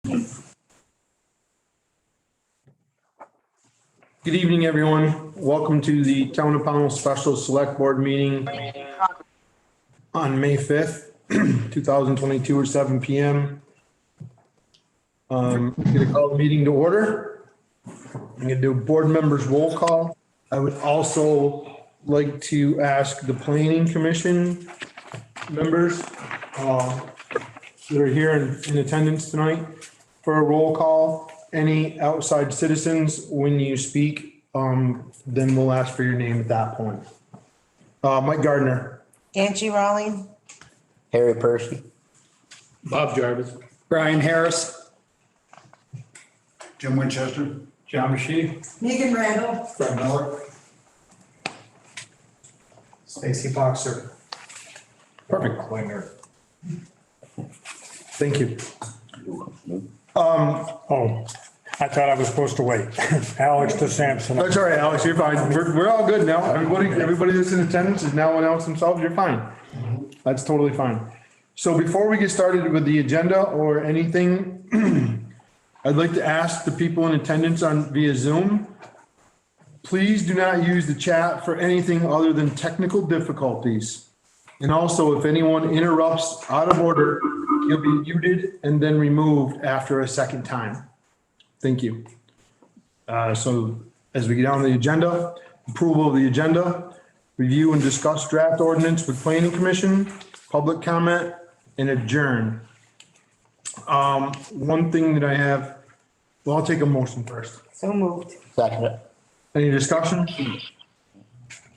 Good evening, everyone. Welcome to the Town of Pownell Special Select Board meeting on May 5th, 2022 at 7 PM. I'm going to call the meeting to order. I'm going to do board members roll call. I would also like to ask the planning commission members that are here in attendance tonight for a roll call. Any outside citizens, when you speak, then we'll ask for your name at that point. Mike Gardner. Angie Rowling. Harry Percy. Bob Jarvis. Brian Harris. Jim Winchester. John Machine. Megan Randall. Fred Miller. Stacy Boxer. Perfect. Thank you. Oh, I thought I was supposed to wait. Alex DeSampson. That's all right, Alex, you're fine. We're all good now. Everybody that's in attendance is now announced themselves. You're fine. That's totally fine. So before we get started with the agenda or anything, I'd like to ask the people in attendance on via Zoom, please do not use the chat for anything other than technical difficulties. And also, if anyone interrupts out of order, you'll be muted and then removed after a second time. Thank you. So as we get on the agenda, approval of the agenda, review and discuss draft ordinance with planning commission, public comment, and adjourn. One thing that I have, well, I'll take a motion first. So moved. Second it. Any discussion?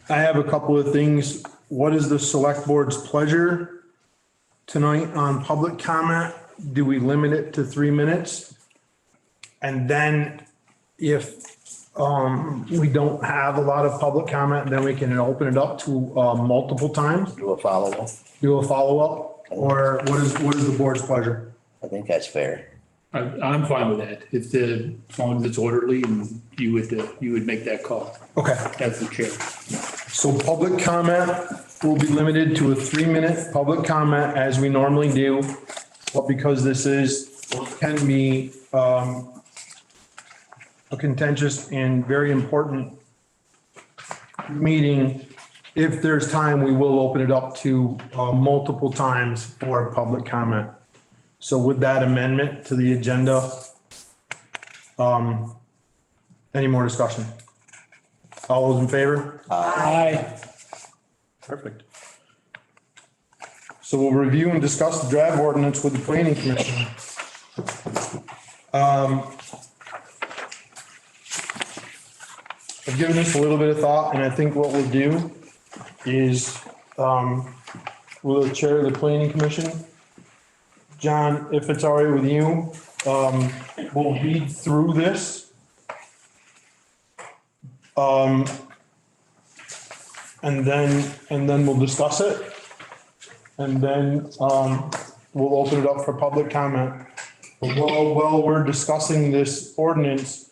I have a couple of things. What is the select board's pleasure tonight on public comment? Do we limit it to 3 minutes? And then if we don't have a lot of public comment, then we can open it up to multiple times, Do a follow-up. do a follow-up? Or what is the board's pleasure? I think that's fair. I'm fine with that. If as long as it's orderly and you would make that call Okay, as the chair. so public comment will be limited to a 3-minute public comment as we normally do. But because this can be a contentious and very important meeting, if there's time, we will open it up to multiple times for public comment. So with that amendment to the agenda, any more discussion? All those in favor? Aye. Perfect. So we'll review and discuss the draft ordinance with the planning commission. I've given this a little bit of thought, and I think what we'll do is, we'll chair the planning commission. John, if it's all right with you, we'll read through this. And then we'll discuss it. And then, we'll open it up for public comment. But while we're discussing this ordinance,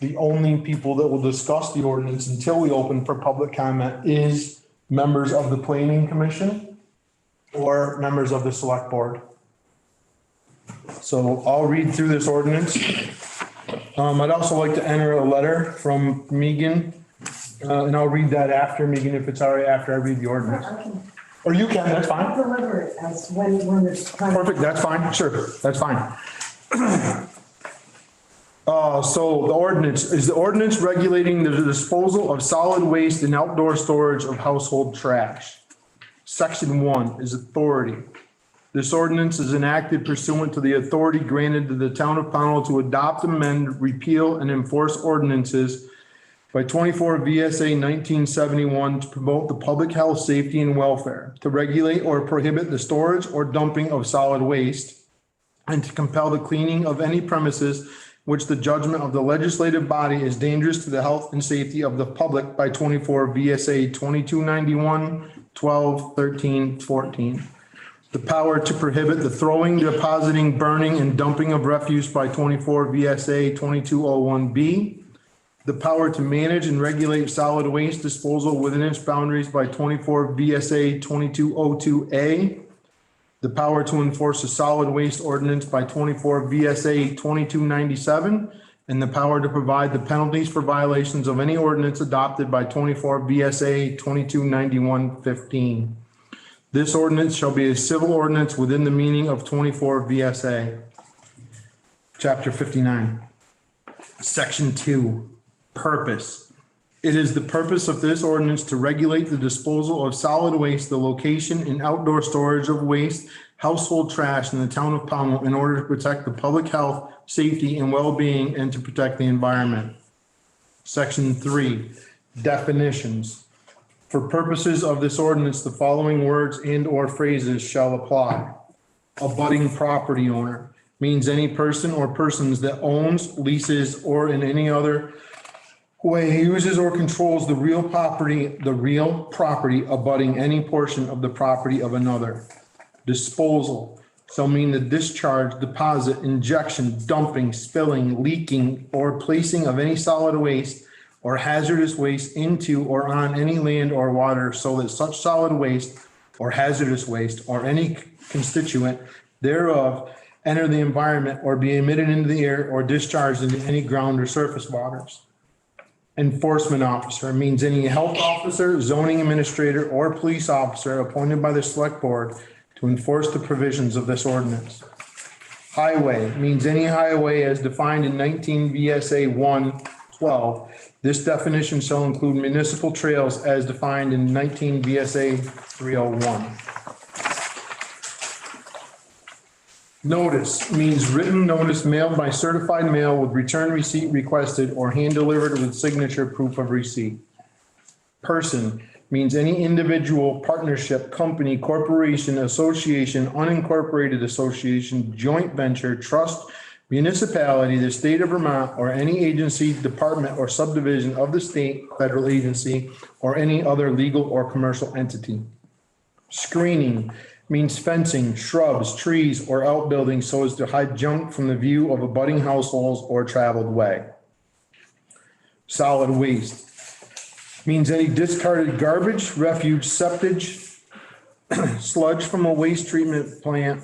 the only people that will discuss the ordinance until we open for public comment is members of the planning commission or members of the select board. So I'll read through this ordinance. I'd also like to enter a letter from Megan, and I'll read that after, Megan, if it's all right, after I read the ordinance. Or you can, that's fine. I'll deliver it as when there's time. Perfect, that's fine, sure, that's fine. So the ordinance, is the ordinance regulating the disposal of solid waste and outdoor storage of household trash. Section 1 is authority. This ordinance is enacted pursuant to the authority granted to the town of Pownell to adopt, amend, repeal, and enforce ordinances by 24 VSA 1971 to promote the public health, safety, and welfare, to regulate or prohibit the storage or dumping of solid waste, and to compel the cleaning of any premises which the judgment of the legislative body is dangerous to the health and safety of the public by 24 VSA 2291, 12, 13, 14. The power to prohibit the throwing, depositing, burning, and dumping of refuse by 24 VSA 2201B. The power to manage and regulate solid waste disposal within its boundaries by 24 VSA 2202A. the power to enforce a solid waste ordinance by 24 VSA 2297, and the power to provide the penalties for violations of any ordinance adopted by 24 VSA 2291-15. This ordinance shall be a civil ordinance within the meaning of 24 VSA. Chapter 59. Section 2. Purpose. It is the purpose of this ordinance to regulate the disposal of solid waste, the location and outdoor storage of waste, household trash in the town of Pownell in order to protect the public health, safety, and well-being, and to protect the environment. Section 3. Definitions. For purposes of this ordinance, the following words and/or phrases shall apply. Abutting property owner means any person or persons that owns, leases, or in any other way uses or controls the real property abutting any portion of the property of another. Disposal shall mean the discharge, deposit, injection, dumping, spilling, leaking, or placing of any solid waste or hazardous waste into or on any land or water so that such solid waste or hazardous waste or any constituent thereof enter the environment or be emitted into the air or discharged into any ground or surface waters. Enforcement officer means any health officer, zoning administrator, or police officer appointed by the select board to enforce the provisions of this ordinance. Highway means any highway as defined in 19 VSA 112. This definition shall include municipal trails as defined in 19 VSA 301. Notice means written notice mailed by certified mail with return receipt requested or hand delivered with signature proof of receipt. Person means any individual, partnership, company, corporation, association, unincorporated association, joint venture, trust, municipality, the state of Vermont, or any agency, department, or subdivision of the state, federal agency, or any other legal or commercial entity. Screening means fencing, shrubs, trees, or outbuildings so as to hide junk from the view of abutting households or traveled way. Solid waste means any discarded garbage, refuse, septage, sludge from a waste treatment plant,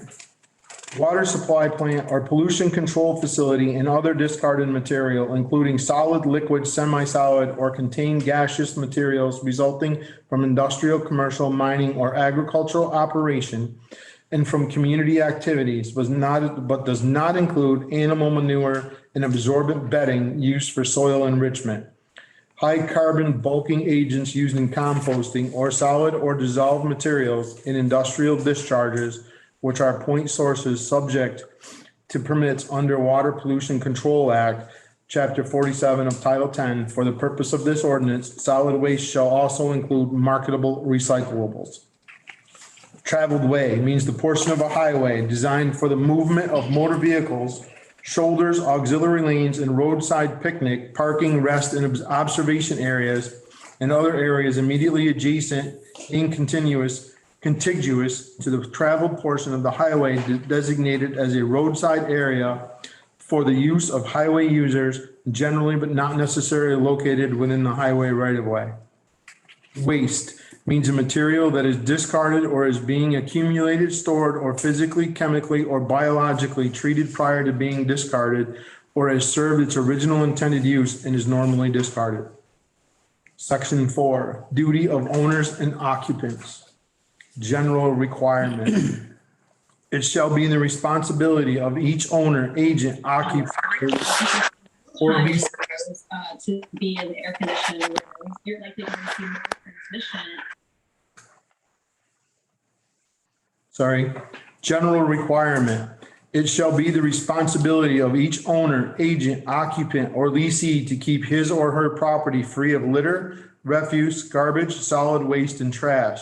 water supply plant, or pollution control facility and other discarded material, including solid, liquid, semi-solid, or contained gaseous materials resulting from industrial, commercial, mining, or agricultural operation and from community activities, but does not include animal manure and absorbent bedding used for soil enrichment. High carbon bulking agents used in composting or solid or dissolved materials in industrial discharges, which are point sources subject to permits under Water Pollution Control Act, Chapter 47 of Title 10. For the purpose of this ordinance, solid waste shall also include marketable recyclables. Traveled way means the portion of a highway designed for the movement of motor vehicles, shoulders, auxiliary lanes, and roadside picnic, parking, rest, and observation areas, and other areas immediately adjacent and contiguous to the traveled portion of the highway designated as a roadside area for the use of highway users generally, but not necessarily located within the highway right of way. Waste means a material that is discarded or is being accumulated, stored, or physically, chemically, or biologically treated prior to being discarded or has served its original intended use and is normally discarded. Section 4, duty of owners and occupants. General requirement. It shall be the responsibility of each owner, agent, occupant, or lease. To be in the air conditioning room, you're likely going to see more transmission. Sorry, general requirement. It shall be the responsibility of each owner, agent, occupant, or leasee to keep his or her property free of litter, refuse, garbage, solid waste, and trash.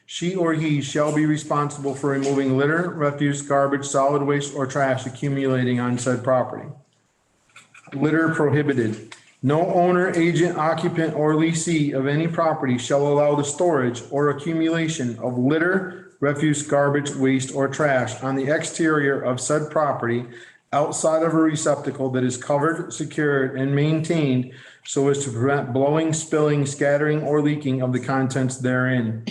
She or he shall be responsible for removing litter, refuse, garbage, solid waste, or trash accumulating on said property. Litter prohibited. No owner, agent, occupant, or leasee of any property shall allow the storage or accumulation of litter, refuse, garbage, waste, or trash on the exterior of said property outside of a receptacle that is covered, secured, and maintained so as to prevent blowing, spilling, scattering, or leaking of the contents therein.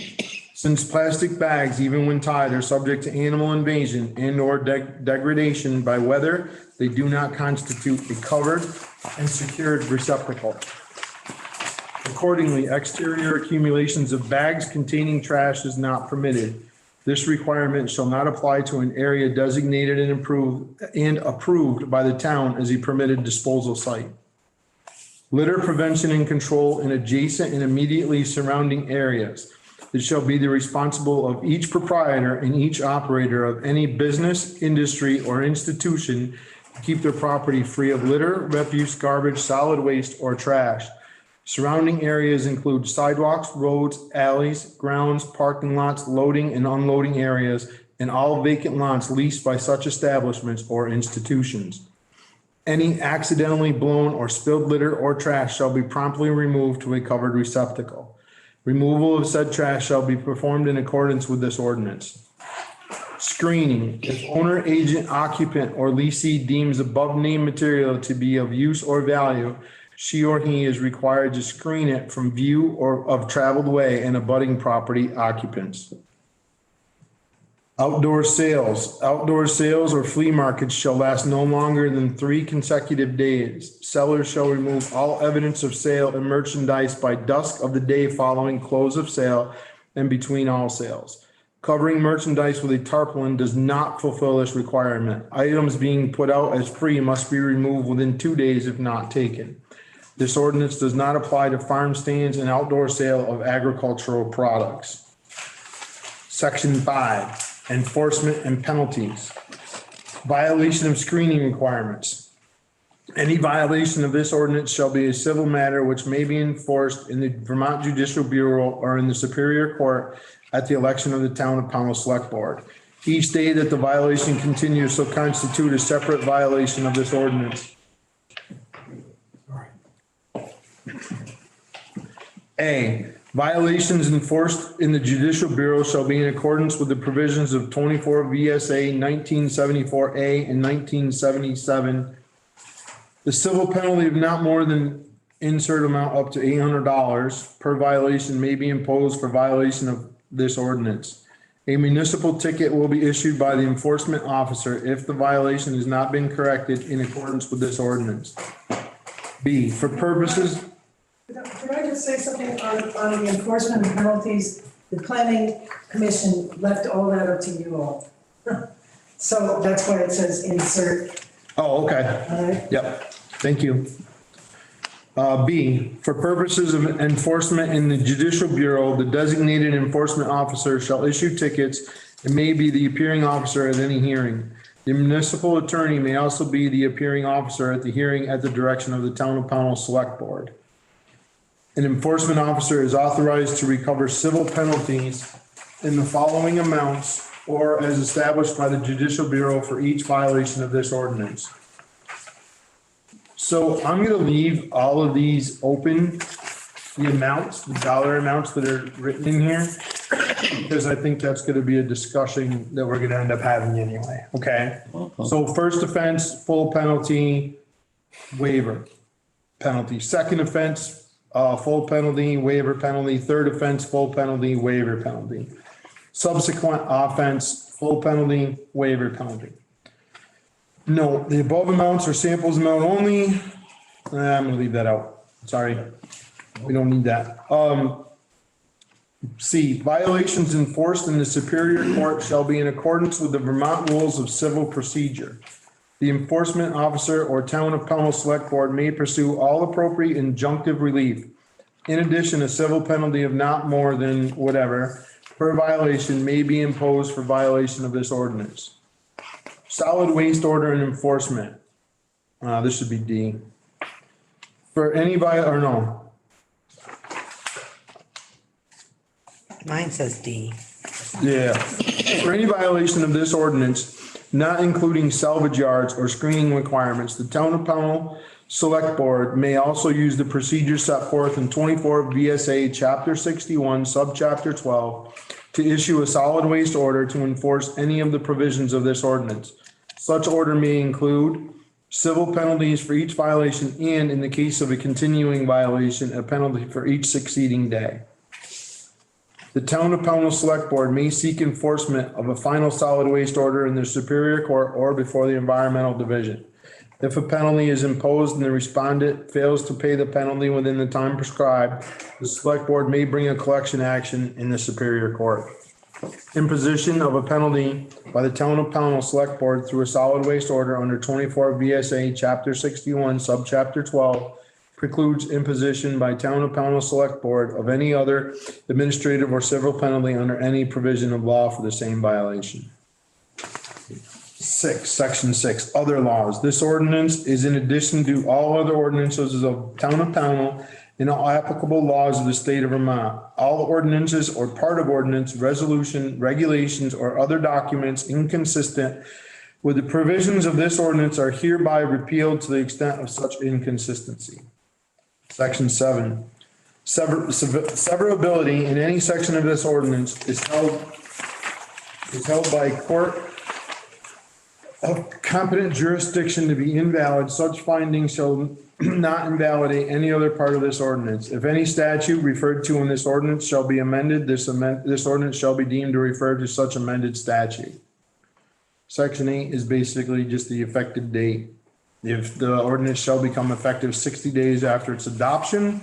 Since plastic bags, even when tied, are subject to animal invasion and or degradation by weather, they do not constitute a covered and secured receptacle. Accordingly, exterior accumulations of bags containing trash is not permitted. This requirement shall not apply to an area designated and approved by the town as a permitted disposal site. Litter prevention and control in adjacent and immediately surrounding areas. It shall be the responsible of each proprietor and each operator of any business, industry, or institution to keep their property free of litter, refuse, garbage, solid waste, or trash. Surrounding areas include sidewalks, roads, alleys, grounds, parking lots, loading and unloading areas, and all vacant lots leased by such establishments or institutions. Any accidentally blown or spilled litter or trash shall be promptly removed to a covered receptacle. Removal of said trash shall be performed in accordance with this ordinance. Screening. If owner, agent, occupant, or leasee deems above named material to be of use or value, she or he is required to screen it from view or of traveled way and abutting property occupants. Outdoor sales. Outdoor sales or flea markets shall last no longer than 3 consecutive days. Sellers shall remove all evidence of sale and merchandise by dusk of the day following close of sale and between all sales. Covering merchandise with a tarpaulin does not fulfill this requirement. Items being put out as free must be removed within 2 days if not taken. This ordinance does not apply to farm stands and outdoor sale of agricultural products. Section 5. Enforcement and penalties. Violation of screening requirements. Any violation of this ordinance shall be a civil matter which may be enforced in the Vermont Judicial Bureau or in the Superior Court at the election of the Town of Pownell Select Board. Each day that the violation continues shall constitute a separate violation of this ordinance. A. Violations enforced in the Judicial Bureau shall be in accordance with the provisions of 24 VSA 1974A and 1977. The civil penalty of not more than insert amount up to $800 per violation may be imposed for violation of this ordinance. A municipal ticket will be issued by the enforcement officer if the violation has not been corrected in accordance with this ordinance. B. For purposes. Could I just say something on the enforcement and penalties? The planning commission left all that up to you all. So that's why it says insert. Oh, okay. All right. Yep. Thank you. B, for purposes of enforcement in the Judicial Bureau, the designated enforcement officer shall issue tickets and may be the appearing officer at any hearing. The municipal attorney may also be the appearing officer at the hearing at the direction of the Town of Pownell Select Board. An enforcement officer is authorized to recover civil penalties in the following amounts or as established by the Judicial Bureau for each violation of this ordinance. So I'm going to leave all of these open, the amounts, the dollar amounts that are written in here, because I think that's going to be a discussion that we're going to end up having anyway. Okay. So first offense, full penalty, waiver penalty. Second offense, full penalty, waiver penalty. Third offense, full penalty, waiver penalty. Subsequent offense, full penalty, waiver penalty. No, the above amounts are samples amount only. I'm gonna leave that out. Sorry. We don't need that. C, violations enforced in the Superior Court shall be in accordance with the Vermont Rules of Civil Procedure. The enforcement officer or Town of Pownell Select Board may pursue all appropriate injunctive relief. In addition, a civil penalty of not more than whatever per violation may be imposed for violation of this ordinance. Solid waste order and enforcement. This should be D. For any or no. Mine says D. Yeah. For any violation of this ordinance, not including salvage yards or screening requirements, the Town of Pownell Select Board may also use the procedure set forth in 24 VSA Chapter 61, Subchapter 12, to issue a solid waste order to enforce any of the provisions of this ordinance. Such order may include civil penalties for each violation and, in the case of a continuing violation, a penalty for each succeeding day. The Town of Pownell Select Board may seek enforcement of a final solid waste order in the Superior Court or before the Environmental Division. If a penalty is imposed and the respondent fails to pay the penalty within the time prescribed, the Select Board may bring a collection action in the Superior Court. Imposition of a penalty by the Town of Pownell Select Board through a solid waste order under 24 VSA Chapter 61, Subchapter 12 precludes imposition by Town of Pownell Select Board of any other administrative or civil penalty under any provision of law for the same violation. Section 6, other laws. This ordinance is in addition to all other ordinances of Town of Pownell and all applicable laws of the state of Vermont. All ordinances or part of ordinance, resolution, regulations, or other documents inconsistent with the provisions of this ordinance are hereby repealed to the extent of such inconsistency. Section 7, severability in any section of this ordinance is held by a court of competent jurisdiction to be invalid. Such findings shall not invalidate any other part of this ordinance. If any statute referred to in this ordinance shall be amended, this ordinance shall be deemed to refer to such amended statute. Section 8 is basically just the effective date. If the ordinance shall become effective 60 days after its adoption,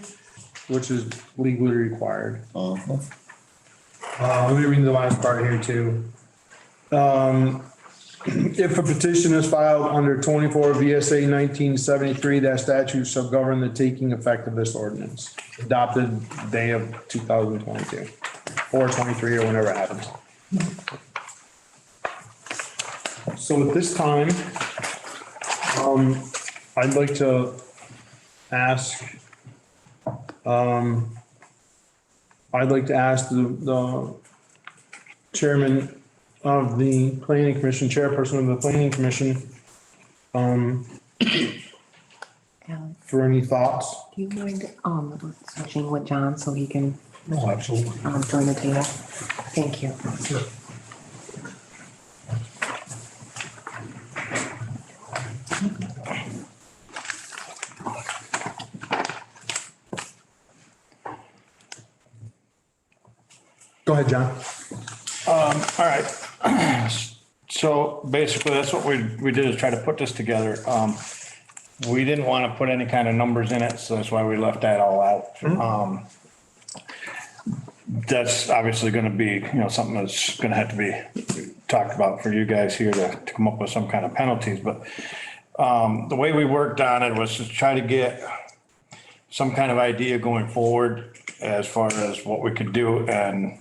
which is legally required. Let me read the last part here too. If a petition is filed under 24 VSA 1973, that statute shall govern the taking effect of this ordinance. Adopted day of 2022, or 23, or whenever it happens. So at this time, I'd like to ask, the chairman of the planning commission, chairperson of the planning commission, for any thoughts. Do you mind, switching with John so he can, No, absolutely. join the table? Thank you. Go ahead, John. All right. So basically, that's what we did is try to put this together. We didn't want to put any kind of numbers in it, so that's why we left that all out. That's obviously going to be, something that's going to have to be talked about for you guys here to come up with some kind of penalties. But the way we worked on it was to try to get some kind of idea going forward as far as what we could do. And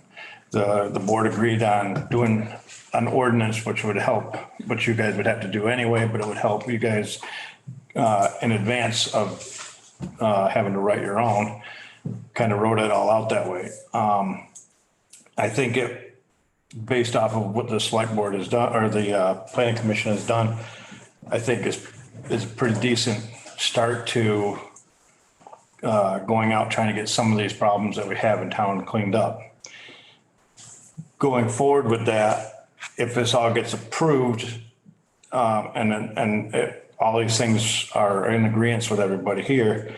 the board agreed on doing an ordinance, which would help, which you guys would have to do anyway, but it would help you guys in advance of having to write your own. Kind of wrote it all out that way. I think it, based off of what the select board has done, or the planning commission has done, I think is a pretty decent start to going out, trying to get some of these problems that we have in town cleaned up. Going forward with that, if this all gets approved, and all these things are in agreement with everybody here,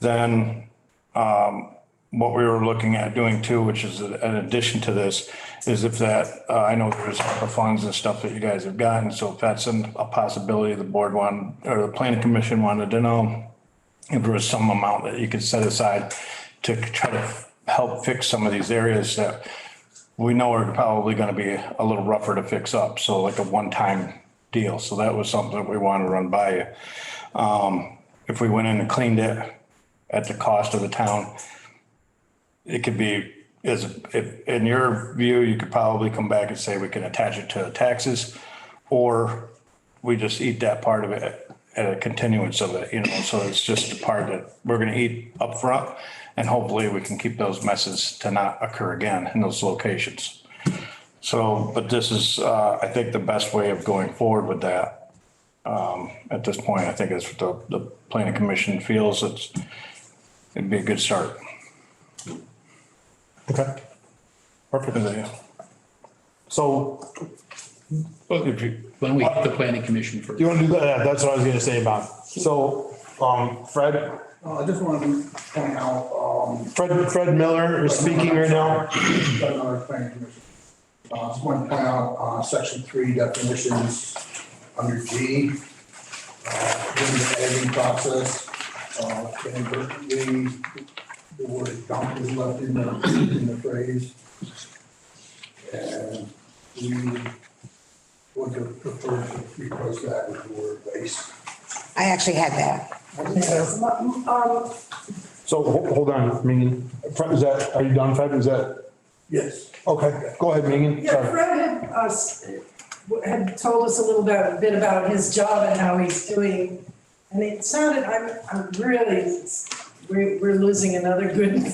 then what we were looking at doing too, which is an addition to this, is if that, I know there's ARPA funds and stuff that you guys have gotten, so if that's a possibility, the board wanted, or the planning commission wanted to know if there was some amount that you could set aside to try to help fix some of these areas that we know are probably going to be a little rougher to fix up. So like a one-time deal. So that was something that we wanted to run by you. If we went in and cleaned it at the cost of the town, it could be, if in your view, you could probably come back and say we can attach it to taxes, or we just eat that part of it at a continuance of it, so it's just a part that we're going to eat up front, and hopefully we can keep those messes to not occur again in those locations. So, but this is, I think, the best way of going forward with that. At this point, I think it's what the planning commission feels it'd be a good start. Okay. Perfect. So Why don't we hit the planning commission first? you want to do that? Yeah, that's what I was gonna say, Bob. So, Fred, I just wanted to point out, Fred Miller is speaking right now. another planning commission. Just want to point out, section 3 definitions under G, during the editing process, inadvertently, the word dump is left in the phrase. And we would prefer to replace that with the word waste. I actually had that. So hold on, Megan. Fred, are you done, Fred? Is that, Yes. okay, go ahead, Megan. Yeah, Sorry. Fred had told us a bit about his job and how he's doing. And it sounded, I'm really, we're losing another good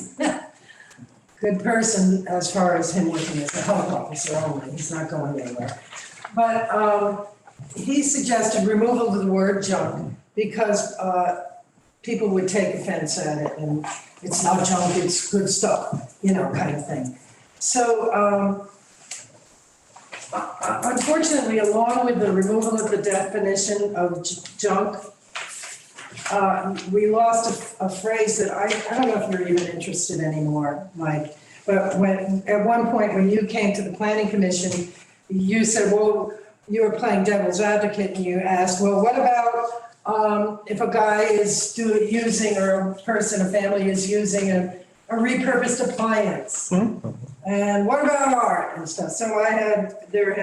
person as far as him working as a health officer only. He's not going anywhere. But he suggested removal of the word junk because people would take offense at it and it's not junk, it's good stuff, kind of thing. So unfortunately, along with the removal of the definition of junk, we lost a phrase that I don't know if you're even interested anymore, Mike. But at one point when you came to the planning commission, you said, well, you were playing devil's advocate and you asked, well, what about if a guy is using, or a person, a family is using a repurposed appliance? Mm-hmm. And what about art and stuff? So there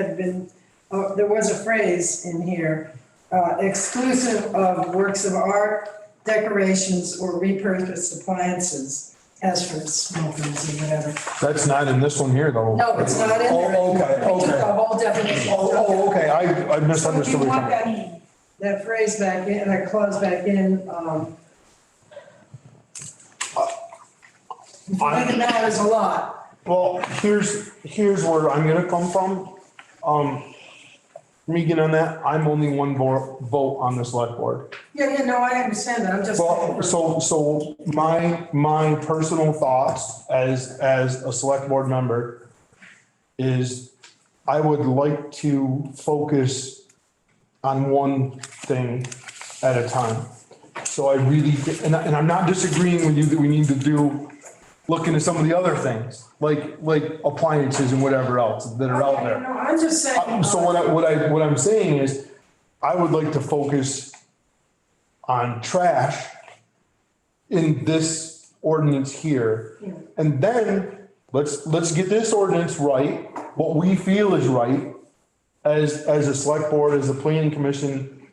was a phrase in here, exclusive of works of art, decorations, or repurposed appliances, as for smokers and whatever. That's not in this one here, though. No, it's not in there. Oh, okay, We took okay. the whole definition. Oh, okay, I misunderstood So if you what want you're talking. that phrase back in, that clause back in, I think it matters a lot. Well, here's where I'm gonna come from. Megan, on that, I'm only one vote on the select board. Yeah, no, I understand that, I'm just. Well, so my personal thoughts as a select board member is I would like to focus on one thing at a time. So I really, and I'm not disagreeing with you that we need to look into some of the other things, like appliances and whatever else that are out there. No, I'm just saying. So what I'm saying is, I would like to focus on trash in this ordinance here. And then let's get this ordinance right, what we feel is right as a select board, as a planning commission.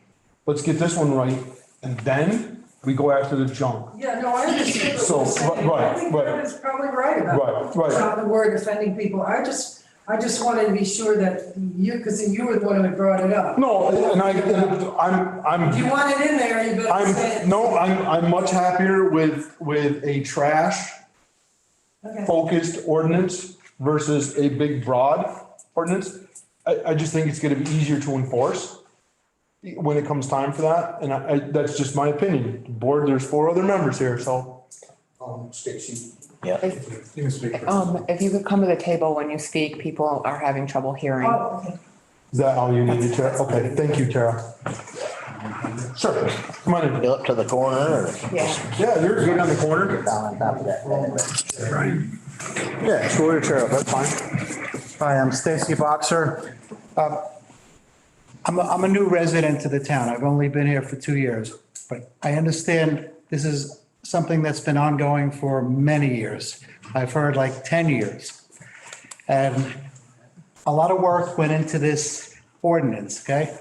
Let's get this one right, and then we go after the junk. Yeah, no, I understand So, what you're saying. right, I think right. Fred is probably right about Right. the word offending people. I just wanted to be sure that because you were the one who had brought it up. No, and I'm. If you want it in there, you better say it. I'm much happier with a trash Okay. focused ordinance versus a big broad ordinance. I just think it's gonna be easier to enforce when it comes time for that, and that's just my opinion. Board, there's 4 other members here, so. Stacy. Yeah. You can speak. If you could come to the table when you speak, people are having trouble hearing. Oh, okay. Is that all you needed, Tara? Okay, thank you, Tara. Sure, come on in. Go up to the corner or Yeah. Yeah, you're good on the corner. down on top of that. Yeah, sure, Tara, that's fine. Hi, I'm Stacy Boxer. I'm a new resident to the town. I've only been here for 2 years, but I understand this is something that's been ongoing for many years. I've heard like 10 years. And a lot of work went into this ordinance, okay?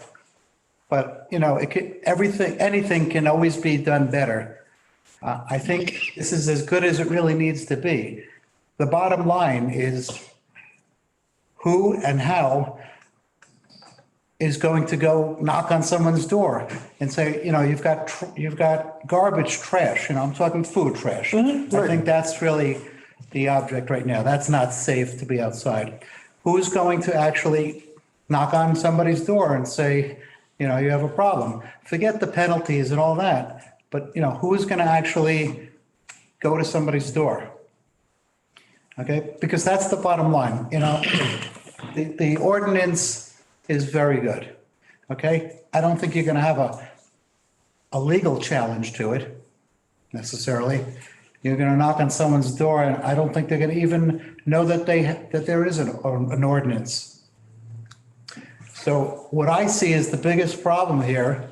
But, anything can always be done better. I think this is as good as it really needs to be. The bottom line is who and how is going to go knock on someone's door and say, you've got garbage trash, I'm talking food trash. I think that's really the object right now. That's not safe to be outside. Who's going to actually knock on somebody's door and say, you have a problem? Forget the penalties and all that, but who's going to actually go to somebody's door? Okay, because that's the bottom line, the ordinance is very good, okay? I don't think you're gonna have a legal challenge to it, necessarily. You're gonna knock on someone's door and I don't think they're gonna even know that that there is an ordinance. So what I see as the biggest problem here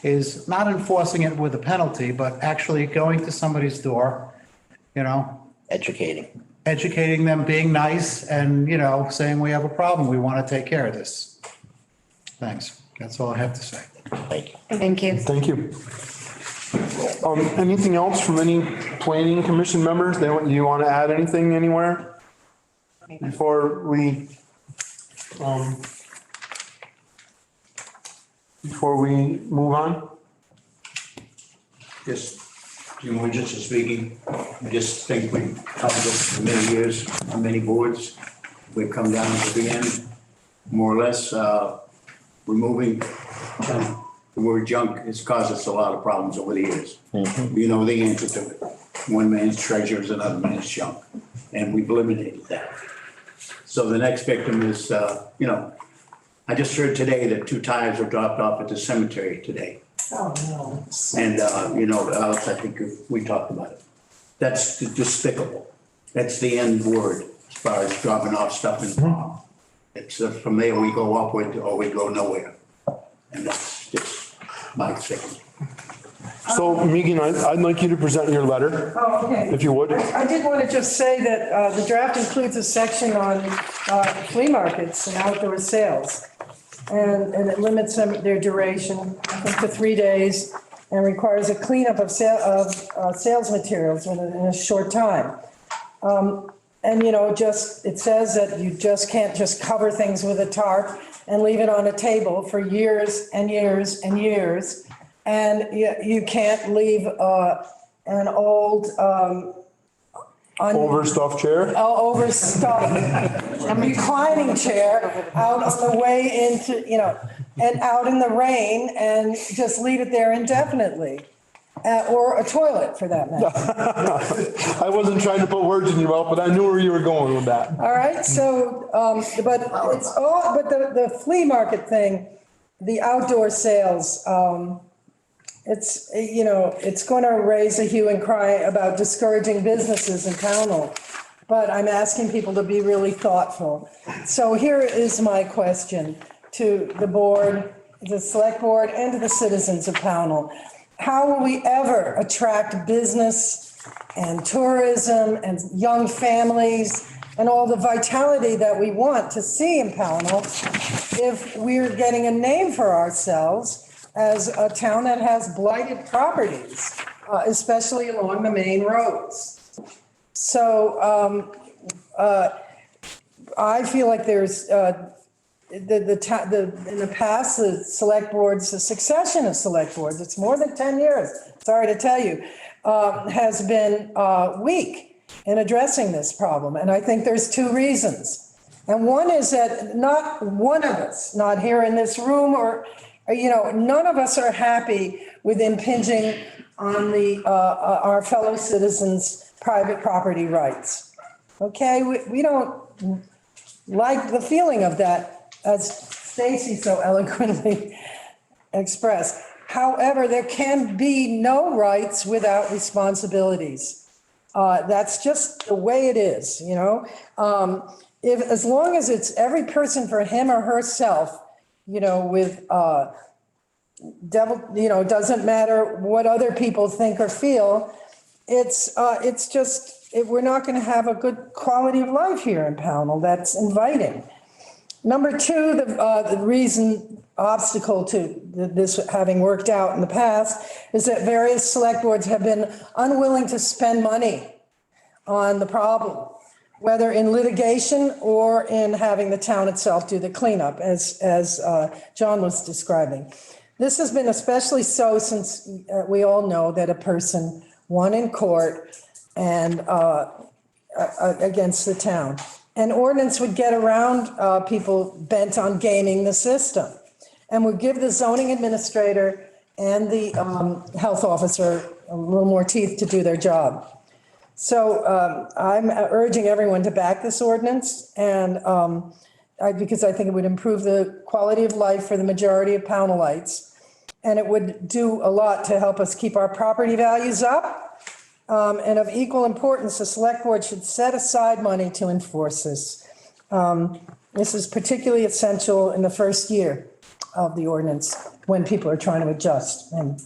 is not enforcing it with a penalty, but actually going to somebody's door, you know, educating them, being nice and, you know, saying we have a problem, we want to take care of this. Thanks. That's all I have to say. Thank you. Thank you. Anything else from any planning commission members? Do you want to add anything anywhere? Before we move on? Just, just speaking, I just think we've covered this for many years on many boards. We've come down to the end, more or less, removing junk. The word junk has caused us a lot of problems over the years. You know the answer to it. One man's treasure is another man's junk, and we've eliminated that. So the next victim is, I just heard today that 2 tires were dropped off at the cemetery today. Oh, no. And, Alex, I think we talked about it. That's despicable. That's the end word as far as dropping off stuff in the farm. It's from there we go upward or we go nowhere. And that's just my thing. So Megan, I'd like you to present your letter, Oh, okay. if you would. I did want to just say that the draft includes a section on flea markets and outdoor sales. And it limits their duration, I think, to 3 days and requires a cleanup of sales materials in a short time. And, it says that you just can't just cover things with a tarp and leave it on a table for years and years and years. And you can't leave an old Overstuffed chair? Overstuffed, a reclining chair out on the way into, and out in the rain and just leave it there indefinitely. Or a toilet for that matter. I wasn't trying to put words in your mouth, but I knew where you were going with that. All right, so, but the flea market thing, the outdoor sales, it's going to raise a hue and cry about discouraging businesses in Pownell, but I'm asking people to be really thoughtful. So here is my question to the board, the select board, and to the citizens of Pownell. How will we ever attract business and tourism and young families and all the vitality that we want to see in Pownell if we're getting a name for ourselves as a town that has blighted properties, especially along the main roads? So I feel like there's in the past, the select boards, the succession of select boards, it's more than 10 years, sorry to tell you, has been weak in addressing this problem. And I think there's 2 reasons. And one is that not one of us, not here in this room or none of us are happy with impinging on our fellow citizens' private property rights. Okay, we don't like the feeling of that, as Stacy so eloquently expressed. However, there can be no rights without responsibilities. That's just the way it is, as long as it's every person for him or herself, with doesn't matter what other people think or feel. We're not going to have a good quality of life here in Pownell. That's inviting. Number 2, the obstacle to this having worked out in the past is that various select boards have been unwilling to spend money on the problem, whether in litigation or in having the town itself do the cleanup, as John was describing. This has been especially so since we all know that a person won in court and against the town. An ordinance would get around people bent on gaming the system and would give the zoning administrator and the health officer a little more teeth to do their job. So I'm urging everyone to back this ordinance and because I think it would improve the quality of life for the majority of Pownellites. And it would do a lot to help us keep our property values up And of equal importance, the select board should set aside money to enforce this. This is particularly essential in the first year of the ordinance, when people are trying to adjust and,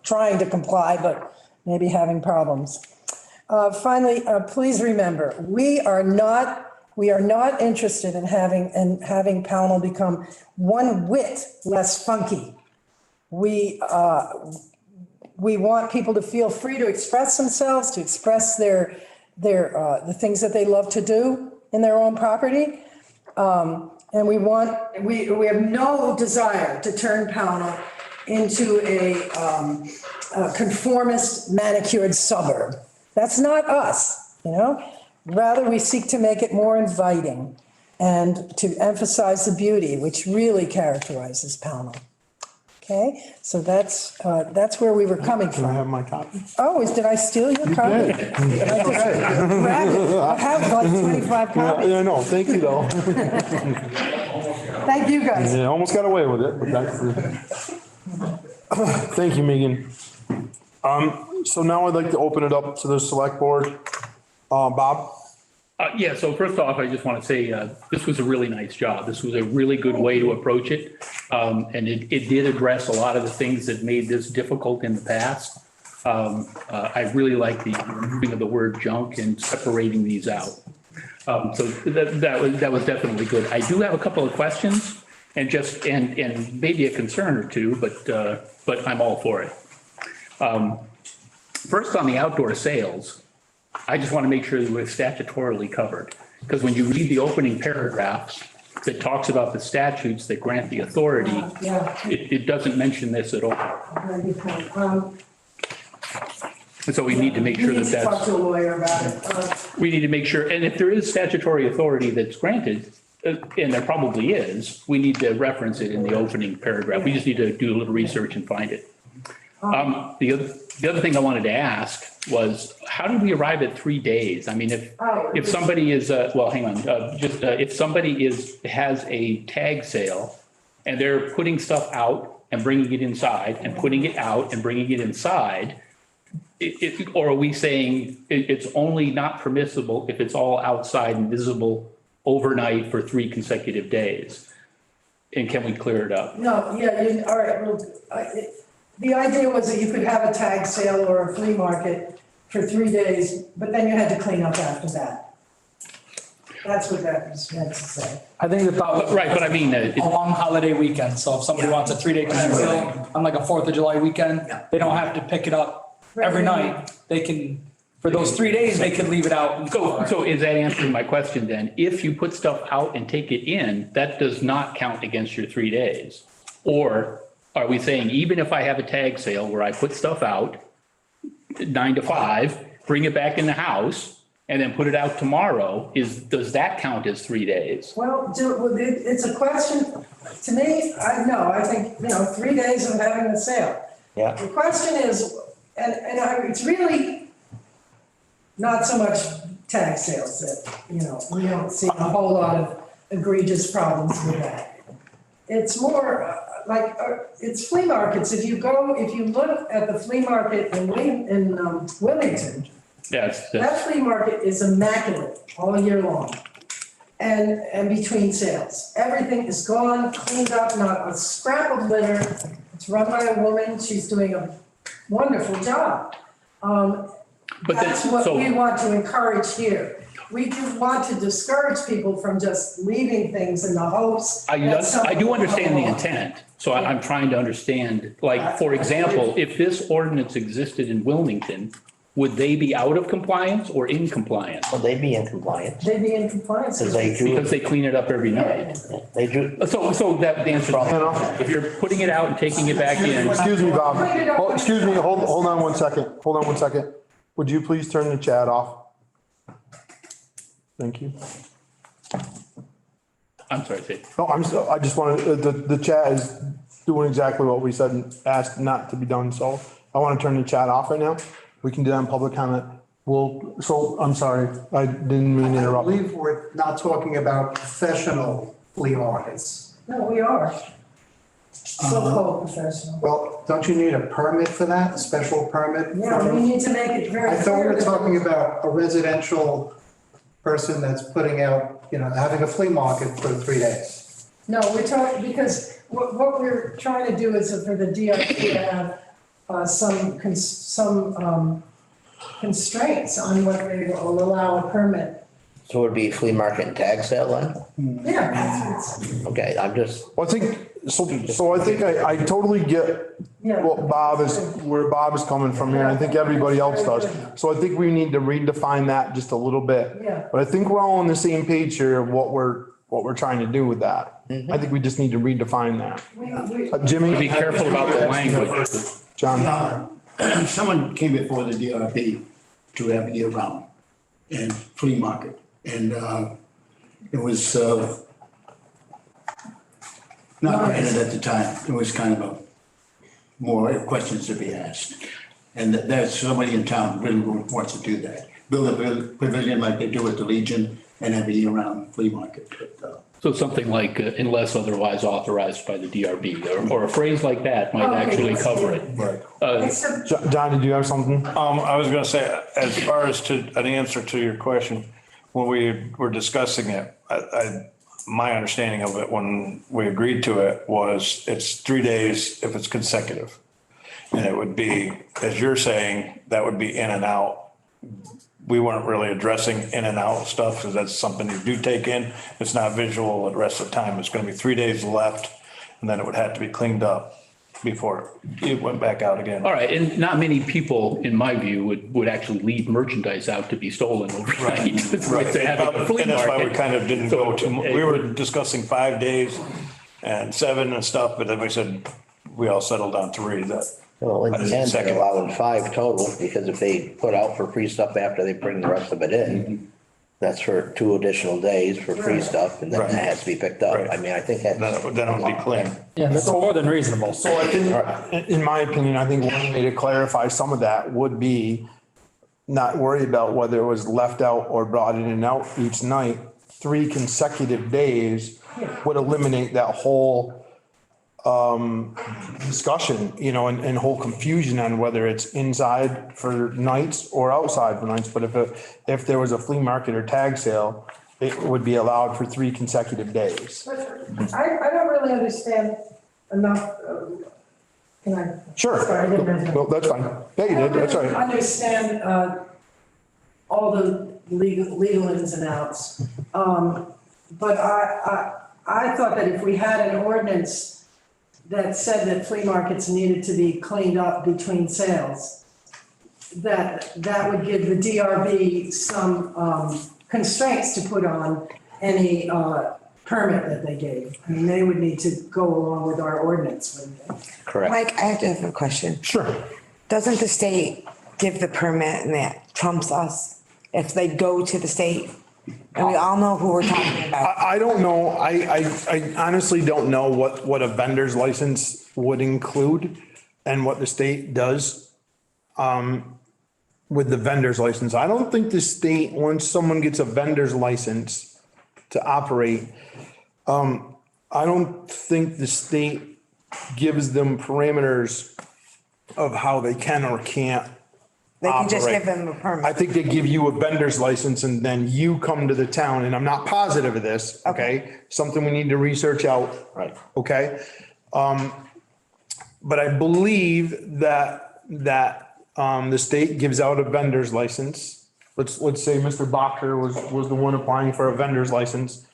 trying to comply, but maybe having problems. Finally, please remember, we are not interested in having Pownell become one whit less funky. We want people to feel free to express themselves, to express the things that they love to do in their own property. And we have no desire to turn Pownell into a conformist manicured suburb. That's not us, Rather, we seek to make it more inviting and to emphasize the beauty which really characterizes Pownell. Okay, so that's where we were coming Can I from. have my copy? Oh, did I steal your copy? did. Did I just grab it? I have like 25 copies. Yeah, no, thank you though. Thank you, guys. Yeah, almost got away with it, but that's. Thank you, Megan. So now I'd like to open it up to the select board. Bob? Yeah, so first off, I just want to say, this was a really nice job. This was a really good way to approach it. And it did address a lot of the things that made this difficult in the past. I really like the removing of the word junk and separating these out. So that was definitely good. I do have a couple of questions and maybe a concern or two, but I'm all for it. First, on the outdoor sales, I just want to make sure that we're statutorily covered, because when you read the opening paragraph that talks about the statutes that grant the authority, it doesn't mention this at all. Very good point. And so we need to make sure that that's. Talk to a lawyer about it. We need to make sure, and if there is statutory authority that's granted, and there probably is, we need to reference it in the opening paragraph. We just need to do a little research and find it. The other thing I wanted to ask was, how did we arrive at 3 days? I mean, if somebody is, if somebody has a tag sale and they're putting stuff out and bringing it inside and putting it out and bringing it inside, or are we saying it's only not permissible if it's all outside and visible overnight for 3 consecutive days? And can we clear it up? No, yeah, all right. Well, the idea was that you could have a tag sale or a flea market for 3 days, but then you had to clean up after that. That's what that was meant to say. I think the thought was. Right, but I mean, A long holiday weekend, so if somebody wants a 3-day clearance sale on like a 4th of July weekend, they don't have to pick it up every night. They can, for those 3 days, they could leave it out. So is that answering my question then? If you put stuff out and take it in, that does not count against your 3 days? Or are we saying, even if I have a tag sale where I put stuff out 9 to 5, bring it back in the house and then put it out tomorrow, does that count as 3 days? Well, it's a question, to me, I think, 3 days of having the sale. Yeah. The question is, it's really not so much tag sales that, we don't see a whole lot of egregious problems with that. It's more it's flea markets. If you look at the flea market in Wilmington, that flea market is immaculate all year long. And between sales, everything is gone, cleaned up, not a scrap of litter. It's run by a woman. She's doing a wonderful job. That's what we want to encourage here. We do want to discourage people from just leaving things in the hopes. I do understand the intent. So I'm trying to understand, for example, if this ordinance existed in Wilmington, would they be out of compliance or in compliance? Well, they'd be in compliance. They'd be in compliance. Because they clean it up every night. They do. So that answers. If you're putting it out and taking it back in. Excuse me, Bob. Excuse me, hold on 1 second. Hold on 1 second. Would you please turn the chat off? Thank you. I'm sorry, Steve. No, I just wanted, the chat is doing exactly what we said and asked not to be done, so I want to turn the chat off right now. We can do that in public comment. I'm sorry, I didn't mean to I interrupt. believe we're not talking about professional flea markets. No, we are. So-called professional. Well, don't you need a permit for that, a special permit? Yeah, we need to make it very I thought we clear. were talking about a residential person that's putting out, having a flea market for 3 days. No, we're talking, because what we're trying to do is for the DRP to have some constraints on what they will allow a permit. So it'd be flea market and tag sale then? Yeah, it's, Okay, I'm just, Well, I think, so I think I totally get yeah. what where Bob is coming from here, and I think everybody else does. So I think we need to redefine that just a little bit. Yeah. But I think we're all on the same page here of what we're trying to do with that. I think we just need to redefine that. Jimmy? Be careful about the language. John? Someone came before the DRP to have it year round and flea market. And it was not granted at the time. It was kind of more questions to be asked. And there's somebody in town really wants to do that. Build a pavilion like they do at the Legion and have a year-round flea market. But, So something like unless otherwise authorized by the DRB, or a phrase like that might actually cover it. Right. John, did you have something? I was gonna say, as far as to an answer to your question, when we were discussing it, my understanding of it when we agreed to it was it's 3 days if it's consecutive. And it would be, as you're saying, that would be in and out. We weren't really addressing in and out stuff because that's something you do take in. It's not visual the rest of the time. It's going to be 3 days left and then it would have to be cleaned up before it went back out again. All right, and not many people, in my view, would actually leave merchandise out to be stolen overnight. Right. They're having a flea And that's why we market. kind of didn't go to, we were discussing 5 days and 7 and stuff, but then we said, we all settled on 3 that. well, in I the didn't end, they're second. allowing 5 total, because if they put out for free stuff after they bring the rest of it in, that's for 2 additional days for free stuff, and then that has to be picked up. Right. I mean, I think that's. Then it would be clean. Yeah, that's more than reasonable. So I think, in my opinion, I think one way to clarify some of that would be not worry about whether it was left out or brought in and out each night. 3 consecutive days would eliminate that whole discussion, and whole confusion on whether it's inside for nights or outside for nights. But if there was a flea market or tag sale, it would be allowed for 3 consecutive days. I don't really understand enough, can I? Sure. Sorry, I didn't mean to- No, that's fine. Yeah, you did. That's all I right. understand all the legal ins and outs. But I thought that if we had an ordinance that said that flea markets needed to be cleaned up between sales, that would give the DRB some constraints to put on any permit that they gave. I mean, they would need to go along with our ordinance, wouldn't they? Correct. Mike, I have to have a question. Sure. Doesn't the state give the permit and that trumps us if they go to the state? And we all know who we're talking about. I don't know. I honestly don't know what a vendor's license would include and what the state does with the vendor's license. I don't think the state, once someone gets a vendor's license to operate, I don't think the state gives them parameters of how they can or can't They can just operate. give them a permit. I think they give you a vendor's license and then you come to the town, and I'm not positive of this, okay? Something we need to research out. Right. Okay? But I believe that the state gives out a vendor's license. Let's say Mr. Bacher was the one applying for a vendor's license.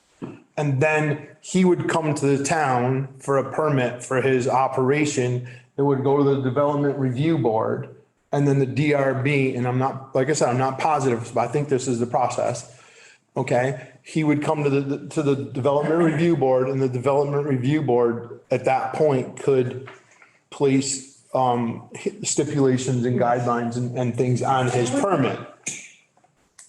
And then he would come to the town for a permit for his operation. It would go to the Development Review Board. And then the DRB, and I'm not, like I said, I'm not positive, but I think this is the process. Okay, he would come to the Development Review Board, and the Development Review Board at that point could place stipulations and guidelines and things on his permit.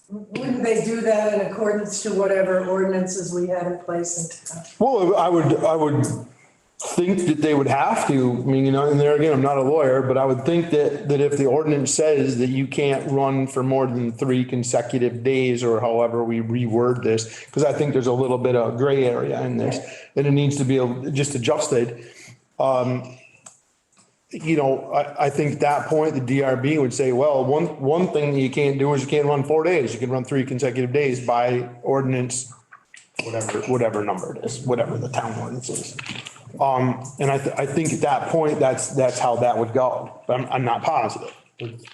Wouldn't they do that in accordance to whatever ordinances we had in place in town? Well, I would think that they would have to. I mean, and there again, I'm not a lawyer, but I would think that if the ordinance says that you can't run for more than 3 consecutive days, or however we reword this, because I think there's a little bit of gray area in this, and it needs to be just adjusted. You know, I think at that point, the DRB would say, well, one thing that you can't do is you can't run 4 days. You can run 3 consecutive days by ordinance, whatever number it is, whatever the town ordinance is. And I think at that point, that's how that would go. But I'm not positive.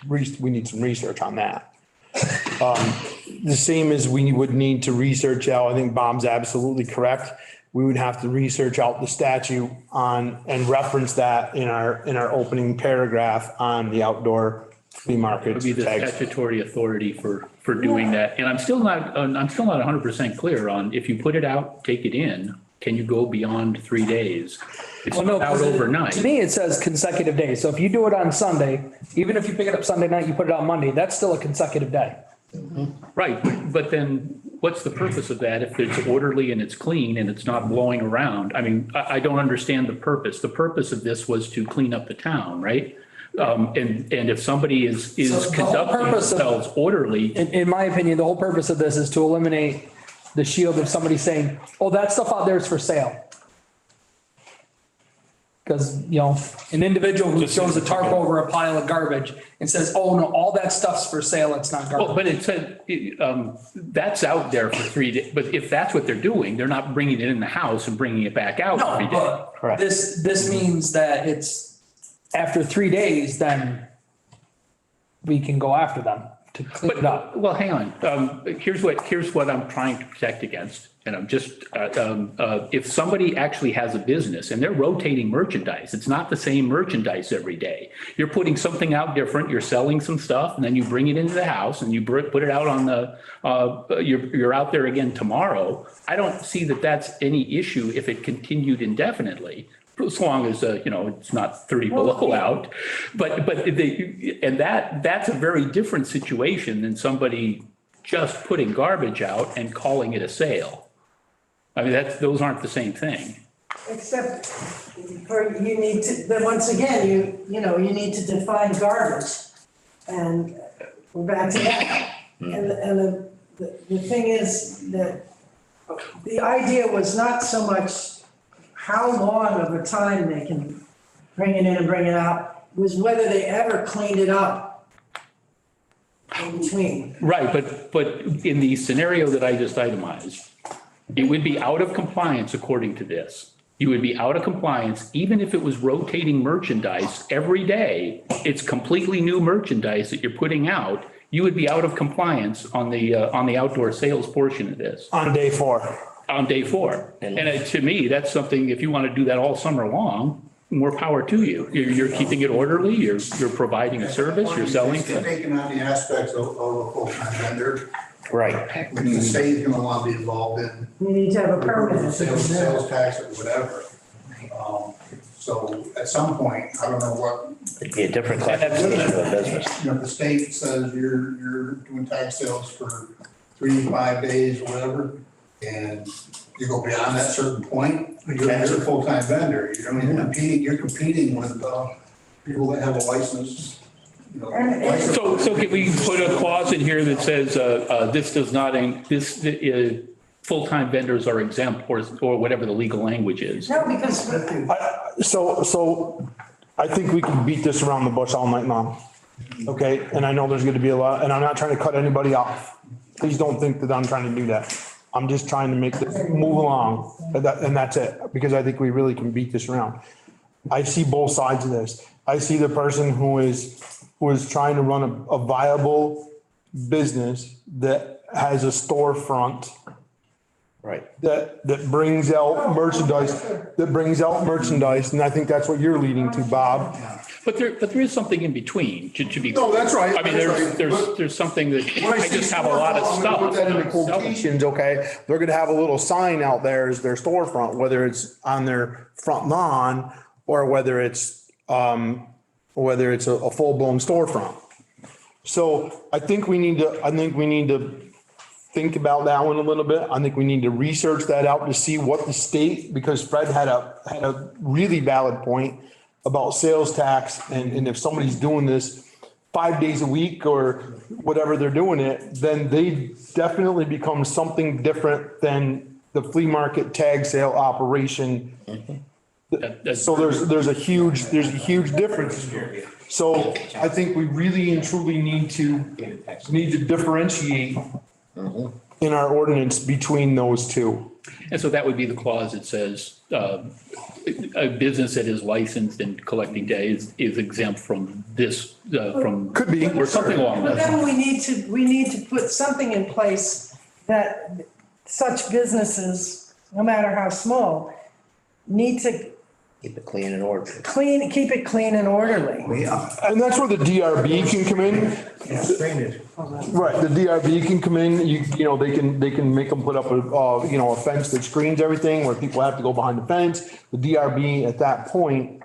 We need some research on that. The same as we would need to research out, I think Bob's absolutely correct. We would have to research out the statute on and reference that in our opening paragraph on the outdoor flea market. Would be the statutory authority for doing that. And I'm still not 100% clear on if you put it out, take it in, can you go beyond 3 days? It's Well, no, not out 'cause overnight. To me, it says consecutive days. So if you do it on Sunday, even if you pick it up Sunday night, you put it on Monday, that's still a consecutive day. Right, but then what's the purpose of that if it's orderly and it's clean and it's not blowing around? I mean, I don't understand the purpose. The purpose of this was to clean up the town, right? And if somebody is So the whole conducting purpose of- themselves orderly, In my opinion, the whole purpose of this is to eliminate the shield of somebody saying, oh, that stuff out there is for sale. Because, you know, an individual who throws a tarp over a pile of garbage and says, oh, no, all that stuff's for sale, it's not well, garbage. but it said, that's out there for 3 days. But if that's what they're doing, they're not bringing it in the house and bringing it back out every No, day. but this means that it's after 3 days, then we can go after them to clean it up. Well, hang on. Here's what I'm trying to protect against. And I'm just, if somebody actually has a business and they're rotating merchandise, it's not the same merchandise every day. You're putting something out different, you're selling some stuff, and then you bring it into the house and you put it out on the, you're out there again tomorrow. I don't see that that's any issue if it continued indefinitely. As long as, it's not 30 below out, but that's a very different situation than somebody just putting garbage out and calling it a sale. I mean, those aren't the same thing. Except for, you need to, then once again, you need to define garbage. And we're back to that. And the thing is that the idea was not so much how long of a time they can bring it in and bring it out, was whether they ever cleaned it up in between. Right, but in the scenario that I just itemized, it would be out of compliance according to this. You would be out of compliance even if it was rotating merchandise every day. It's completely new merchandise that you're putting out. You would be out of compliance on the outdoor sales portion of this. On day 4. On day 4. And to me, that's something, if you want to do that all summer long, more power to you. You're keeping it orderly, you're providing a service, you're selling. You're taking on the aspects of a full-time vendor, Right. which the state is gonna want to be involved in. You need to have a permit. Sales tax or whatever. So at some point, I don't know what, It'd be a different classification of a business. the state says you're doing tax sales for 3 to 5 days or whatever. And you go beyond that certain point, you're a full-time vendor. You're competing with people that have a license. So can we put a clause in here that says, full-time vendors are exempt or whatever the legal language is? No, because So I think we can beat this around the bush all night long. Okay, and I know there's gonna be a lot, and I'm not trying to cut anybody off. Please don't think that I'm trying to do that. I'm just trying to make this move along, and that's it, because I think we really can beat this around. I see both sides of this. I see the person who is trying to run a viable business that has a storefront. Right. That brings out merchandise, and I think that's what you're leading to, Bob. But there is something in between to be. No, that's right. I mean, there's something that, I just have a lot of I'm gonna put that into stuff. quotations, okay? They're gonna have a little sign out there as their storefront, whether it's on their front lawn or whether it's a full-blown storefront. So I think we need to think about that one a little bit. I think we need to research that out to see what the state, because Fred had a really valid point about sales tax, and if somebody's doing this 5 days a week or whatever they're doing it, then they definitely become something different than the flea market tag sale operation So there's a huge difference here. So I think we really and truly need to differentiate in our ordinance between those two. And so that would be the clause that says, a business that is licensed and collecting days is exempt from this, from. Could be. Or something along But that. then we need to put something in place that such businesses, no matter how small, need to Keep it clean and orderly. keep it clean and orderly. And that's where the DRB can come in. Right, the DRB can come in, you know, they can make them put up a fence that screens everything where people have to go behind the fence. The DRB at that point,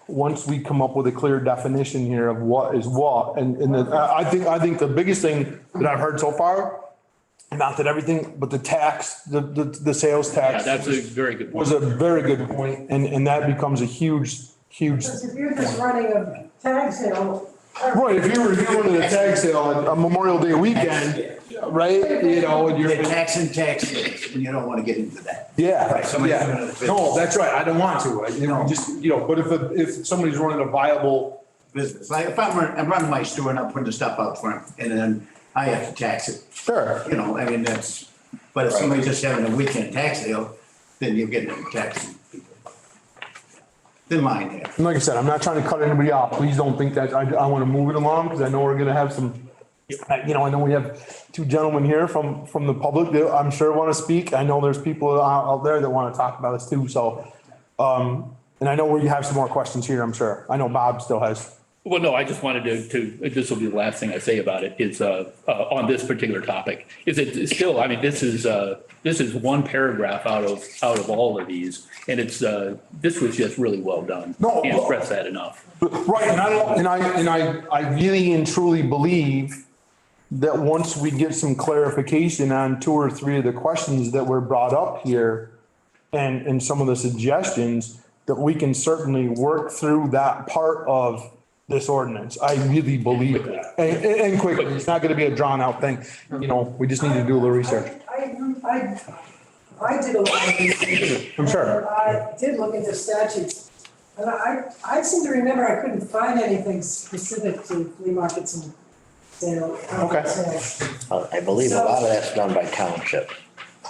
once we come up with a clear definition here of what is what, I think the biggest thing that I've heard so far, not that everything, but the tax, the sales tax. Yeah, that's a very good point. Was a very good point, and that becomes a huge. Because if you're just running a tag sale. Right, if you're running a tag sale on Memorial Day weekend, right, you know, and You're you're. taxing taxes, and you don't want to get into that. Yeah, Right, somebody's yeah. running a business. No, that's right. I don't want to. But if somebody's running a viable. Business, like if I'm running my store and I'm putting the stuff out front, and then I have to tax it. Sure. You know, I mean, but if somebody's just having a weekend tax sale, then you're getting them taxing people. Then mine have. And like I said, I'm not trying to cut anybody off. Please don't think that I want to move it along because I know we're gonna have some, I know we have two gentlemen here from the public that I'm sure want to speak. I know there's people out there that want to talk about this too. So, and I know where you have some more questions here, I'm sure. I know Bob still has. Well, no, I just wanted to, this will be the last thing I say about it, is, on this particular topic, is it still, I mean, this is one paragraph out of all of these, and it's, this was just really well done. No. Can't stress that enough. Right, and I really and truly believe that once we get some clarification on two or three of the questions that were brought up here and some of the suggestions, that we can certainly work through that part of this ordinance. I really believe that. And quickly, it's not gonna be a drawn out thing. You know, we just need to do a little research. I did a lot of research. I'm sure. I did look at the statutes, and I seem to remember I couldn't find anything specific to flea markets and sales. Okay. Sales. I believe a lot of that's done by township.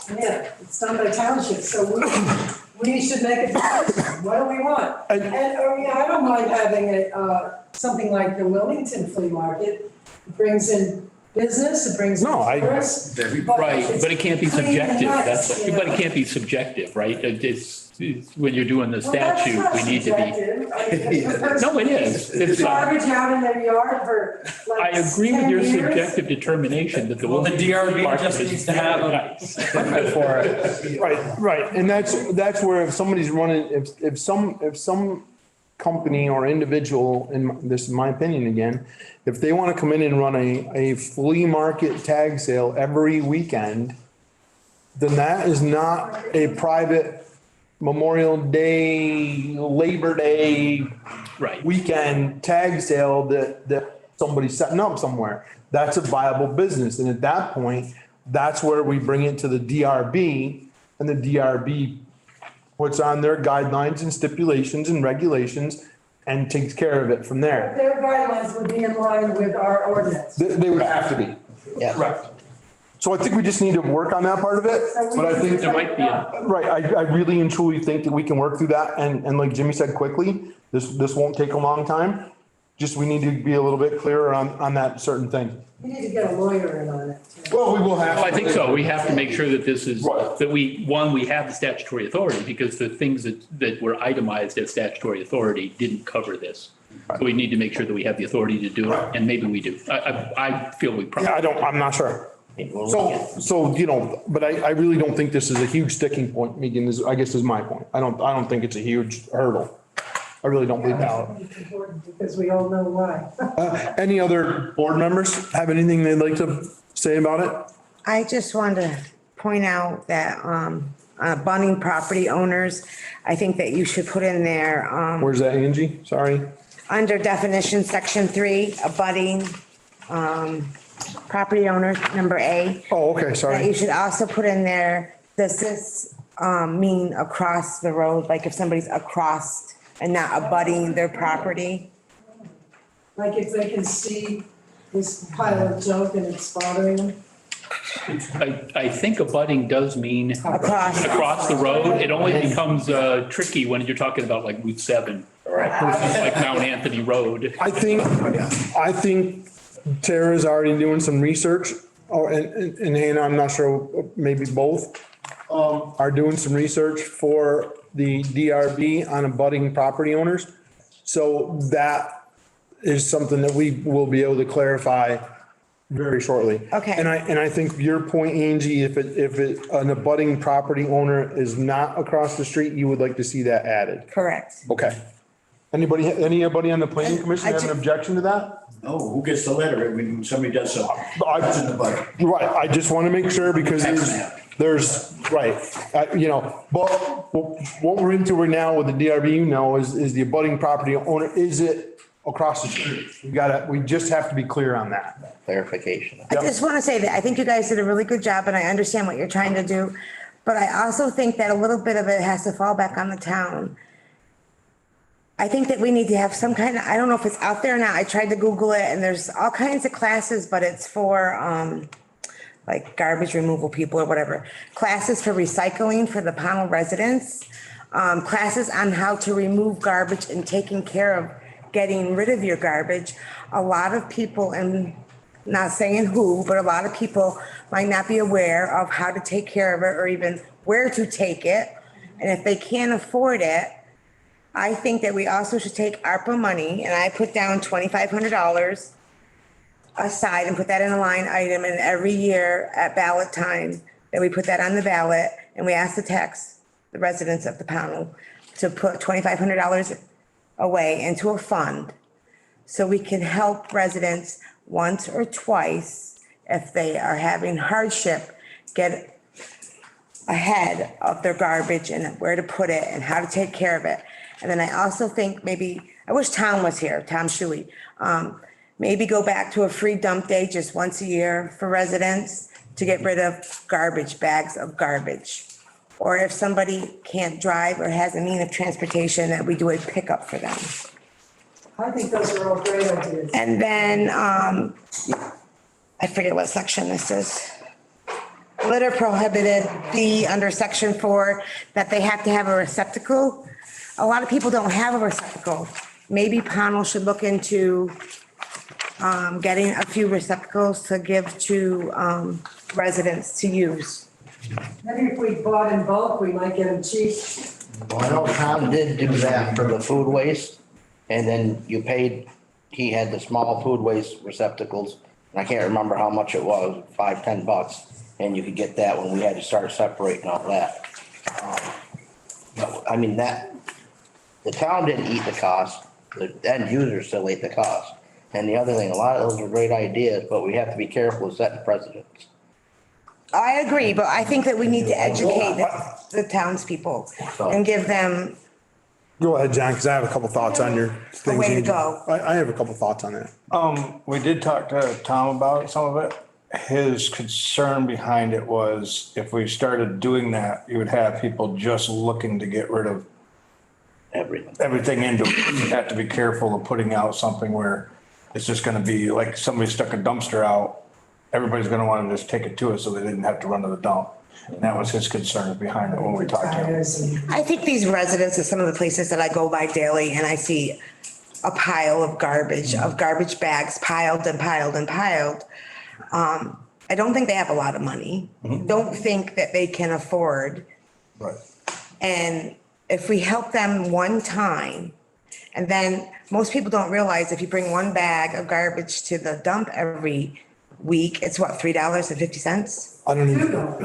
Yeah, it's done by township, so we should make a decision. What do we want? I don't mind having something like the Wilmington flea market. It brings in business, it brings in tourists. Right, but it can't be Clean and subjective, nice, but it can't be subjective, right? It's when you're doing the Well, that's statute, not we need to be. subjective. I mean, if the person No, it is. leaves garbage out in their yard for I like agree with 10 your years. subjective determination that the. Well, the DRB market just is needs to have a- for it. Right, and that's where if somebody's running, if some company or individual, and this is my opinion again, if they want to come in and run a flea market tag sale every weekend, then that is not a private Memorial Day, Labor Day Right. weekend tag sale that somebody's setting up somewhere. That's a viable business. And at that point, that's where we bring it to the DRB, and the DRB puts on their guidelines and stipulations and regulations and takes care of it from there. Their guidelines would be in line with our ordinance. They would have to be. Yeah. Correct. So I think we just need to work on that part of it, but I think There might be a. right, I really and truly think that we can work through that, and like Jimmy said, quickly, this won't take a long time. Just, we need to be a little bit clearer on that certain thing. You need to get a lawyer in on it. too. Well, we will have. Well, I think so. We have to make sure that this is, Right. that we have the statutory authority, because the things that were itemized as statutory authority didn't cover this. So we need to make sure that we have the authority to do it, and maybe we do. I feel we probably. Yeah, I'm not sure. So, but I really don't think this is a huge sticking point, Megan, I guess is my point. I don't think it's a huge hurdle. I really don't believe that. It's important because we all know why. Any other board members have anything they'd like to say about it? I just wanted to point out that, abutting property owners, I think that you should put in there, Where's that, Angie? Sorry. under definition, section 3, abutting, property owners, number A. Oh, okay, That you sorry. should also put in there, does this mean across the road, like if somebody's across and not abutting their property? Like if they can see this pile of junk and it's bothering them? I think abutting does mean across the road. It only becomes tricky when you're talking about like Route 7 versus like Mount Anthony Road. I think Tara's already doing some research, and Hannah, I'm not sure, maybe both, are doing some research for the DRB on abutting property owners. So that is something that we will be able to clarify very shortly. Okay. And I think your point, Angie, if an abutting property owner is not across the street, you would like to see that added. Correct. Okay. Anybody on the planning commission have an objection to that? No, who gets the letter when somebody does something? It's in the budget. Right, I just want to make sure because there's, right, but what we're into right now with the DRB, is the abutting property owner, is it across the street? We just have to be clear on that. Clarification. I just want to say that I think you guys did a really good job and I understand what you're trying to do. But I also think that a little bit of it has to fall back on the town. I think that we need to have some kind of, I don't know if it's out there or not. I tried to Google it and there's all kinds of classes, but it's for like garbage removal people or whatever. Classes for recycling for the Pownell residents. Classes on how to remove garbage and taking care of getting rid of your garbage. A lot of people, and not saying who, but a lot of people might not be aware of how to take care of it or even where to take it. And if they can't afford it, I think that we also should take ARPA money, and I put down $2,500 aside and put that in a line item, and every year at ballot time, that we put that on the ballot, and we ask the residents of the Pownell to put $2,500 away into a fund so we can help residents once or twice if they are having hardship, get ahead of their garbage and where to put it and how to take care of it. And then I also think I wish Tom was here, Tom Shuey. Maybe go back to a free dump day just once a year for residents to get rid of garbage, bags of garbage. Or if somebody can't drive or has a mean of transportation, that we do a pickup for them. I think those are all great ideas. And then, I forget what section this is. Litter prohibited, B under section 4, that they have to have a receptacle. A lot of people don't have a receptacle. Maybe Pownell should look into getting a few receptacles to give to residents to use. Maybe if we bought in bulk, we might get them cheap. Well, I know Tom did do that for the food waste, and then he had the small food waste receptacles, and I can't remember how much it was, $5-10, and you could get that when we had to start separating all that. But I mean, the town didn't eat the cost, the end user still ate the cost. And the other thing, a lot of those are great ideas, but we have to be careful with setting precedents. I agree, but I think that we need to educate the townspeople and give them Go ahead, John, because I have a couple thoughts on your things. a way to go. I have a couple thoughts on that. We did talk to Tom about some of it. His concern behind it was if we started doing that, you would have people just looking to get rid of everything into it. You have to be careful of putting out something where it's just gonna be like somebody stuck a dumpster out. Everybody's gonna want to just take it to it so they didn't have to run to the dump. And that was his concern behind it when we talked to him. I think these residents of some of the places that I go by daily and I see a pile of garbage bags piled and piled and piled. I don't think they have a lot of money. Don't think that they can afford. Right. And if we help them one time, and then most people don't realize if you bring one bag of garbage to the dump every week, it's what, $3.50? I don't even. $2.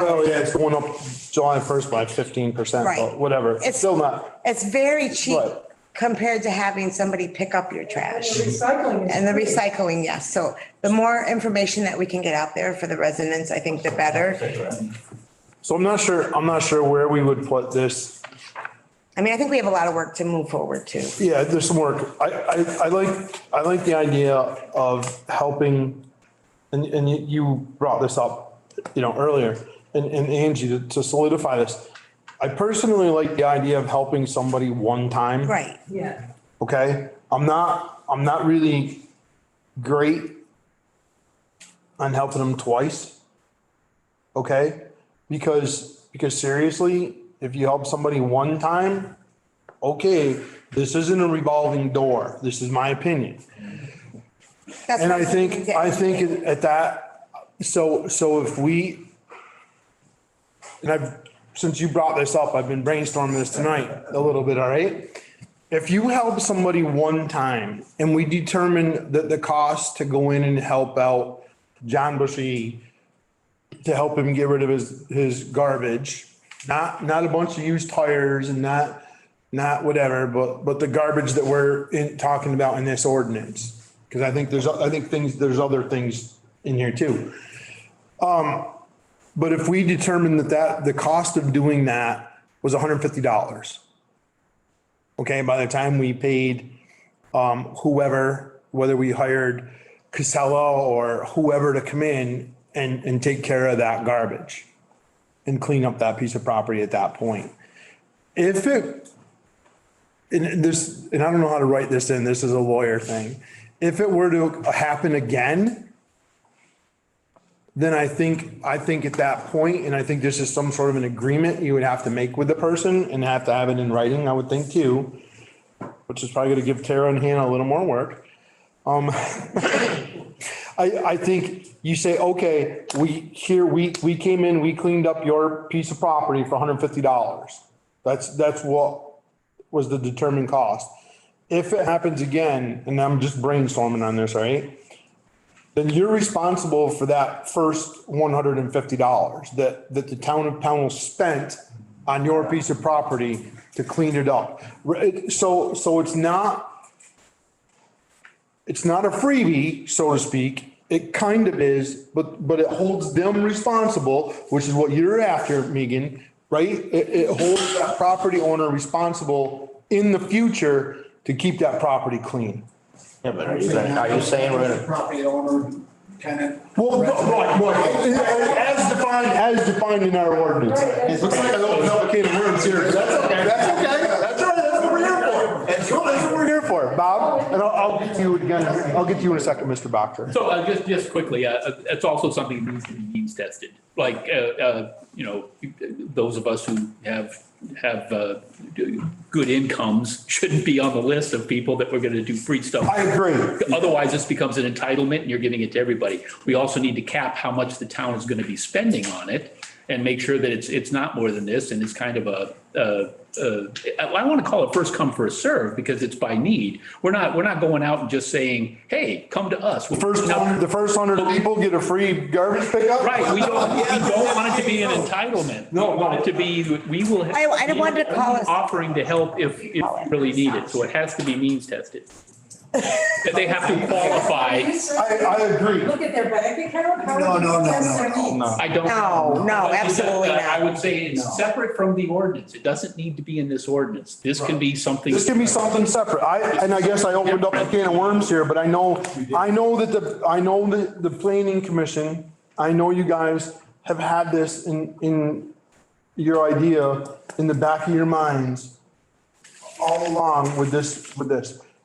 Well, yeah, it's going up July 1st by 15%, Right. but whatever. It's still not. It's very cheap Right. compared to having somebody pick up your trash. The recycling is And the free. recycling, yes. So the more information that we can get out there for the residents, I think the better. So I'm not sure where we would put this. I mean, I think we have a lot of work to move forward to. Yeah, there's some work. I like the idea of helping, and you brought this up, earlier, and Angie, to solidify this, I personally like the idea of helping somebody one time. Right. Yeah. Okay, I'm not really great on helping them twice. Okay, because seriously, if you help somebody one time, okay, this isn't a revolving door. This is my opinion. That's And what I I'm think, thinking. at that, so if we, and since you brought this up, I've been brainstorming this tonight a little bit, all right? If you help somebody one time and we determine that the cost to go in and help out John Bushy to help him get rid of his garbage, not a bunch of used tires and not whatever, but the garbage that we're talking about in this ordinance. Cause I think there's other things in here too. But if we determine that the cost of doing that was $150. Okay, by the time we paid, whoever, whether we hired Casella or whoever to come in and take care of that garbage and clean up that piece of property at that point. And I don't know how to write this in, this is a lawyer thing. If it were to happen again, then I think at that point, and I think this is some sort of an agreement you would have to make with the person and have to have it in writing, I would think too, which is probably gonna give Tara and Hannah a little more work. I think you say, okay, we came in, we cleaned up your piece of property for $150. That's what was the determined cost. If it happens again, and I'm just brainstorming on this, right? Then you're responsible for that first $150 that the town of Pownell spent on your piece of property to clean it up. So it's not a freebie, so to speak. It kind of is, but it holds them responsible, which is what you're after, Megan, right? It holds that property owner responsible in the future to keep that property clean. Yeah, but are you saying we're gonna? Property owner, tenant. Well, as defined in our ordinance. It looks like I opened up a can of worms here. That's okay. That's okay. That's all right. That's what we're here for. That's what we're here for, Bob. And I'll get to you again. I'll get to you in a second, Mr. Boxer. So just quickly, it's also something that needs to be means tested. Like, those of us who have good incomes shouldn't be on the list of people that we're going to do free stuff. I agree. Otherwise, this becomes an entitlement and you're giving it to everybody. We also need to cap how much the town is going to be spending on it and make sure that it's not more than this. And it's kind of I want to call it first come, first serve because it's by need. We're not going out and just saying, hey, come to us. The first 100 people get a free garbage pickup? Right. We don't want it to be an entitlement. No, we want it to be, we will. I don't want to call it. Offering to help if you really need it. So it has to be means tested. That they have to qualify. I agree. Look at their bank account. How would No. you test their needs? I don't. No, absolutely not. I would say it's separate from the ordinance. It doesn't need to be in this ordinance. This can be something. This can be something separate. I guess I opened up a can of worms here, but I know that the planning commission, I know you guys have had this in your idea in the back of your minds all along with this.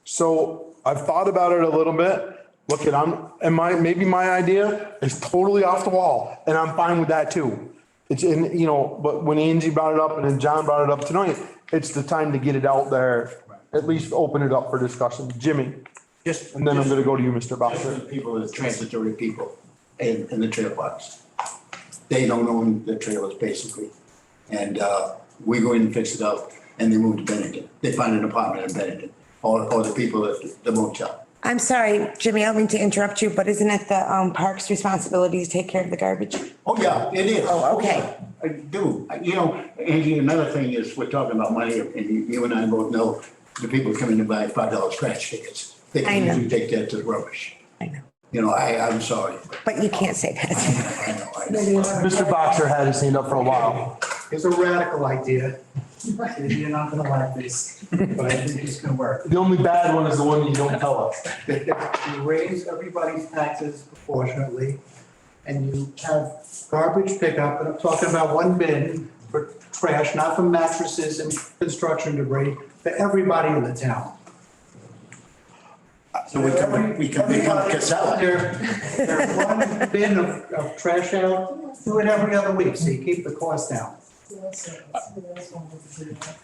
So I've thought about it a little bit. Look maybe my idea is totally off the wall and I'm fine with that too. But when Angie brought it up and then John brought it up tonight, it's the time to get it out there, at least open it up for discussion. Jimmy. And then I'm going to go to you, Mr. Boxer. People, the transitory people in the trailer parks. They don't own the trailers basically. And we go in and fix it up and they move to Bennington. They find an apartment in Bennington or the people at the motel. I'm sorry, Jimmy, I don't mean to interrupt you, but isn't it the park's responsibility to take care of the garbage? Oh, yeah, it is. Oh, okay. I do. Angie, another thing is we're talking about money and you and I both know the people coming to buy $5 scratch tickets. They I can know. usually take that to the rubbish. I know. I'm sorry. But you can't say that. I know. Mr. Boxer had his hand up for a while. It's a radical idea. You're not gonna like this, but I think it's gonna work. The only bad one is the one you don't tell us. You raise everybody's taxes proportionately, and you have garbage pickup, and I'm talking about one bin for trash, not for mattresses and construction debris, for everybody in the town. So we can become Casella. There's one bin of trash out, do it every other week, so you keep the cost down.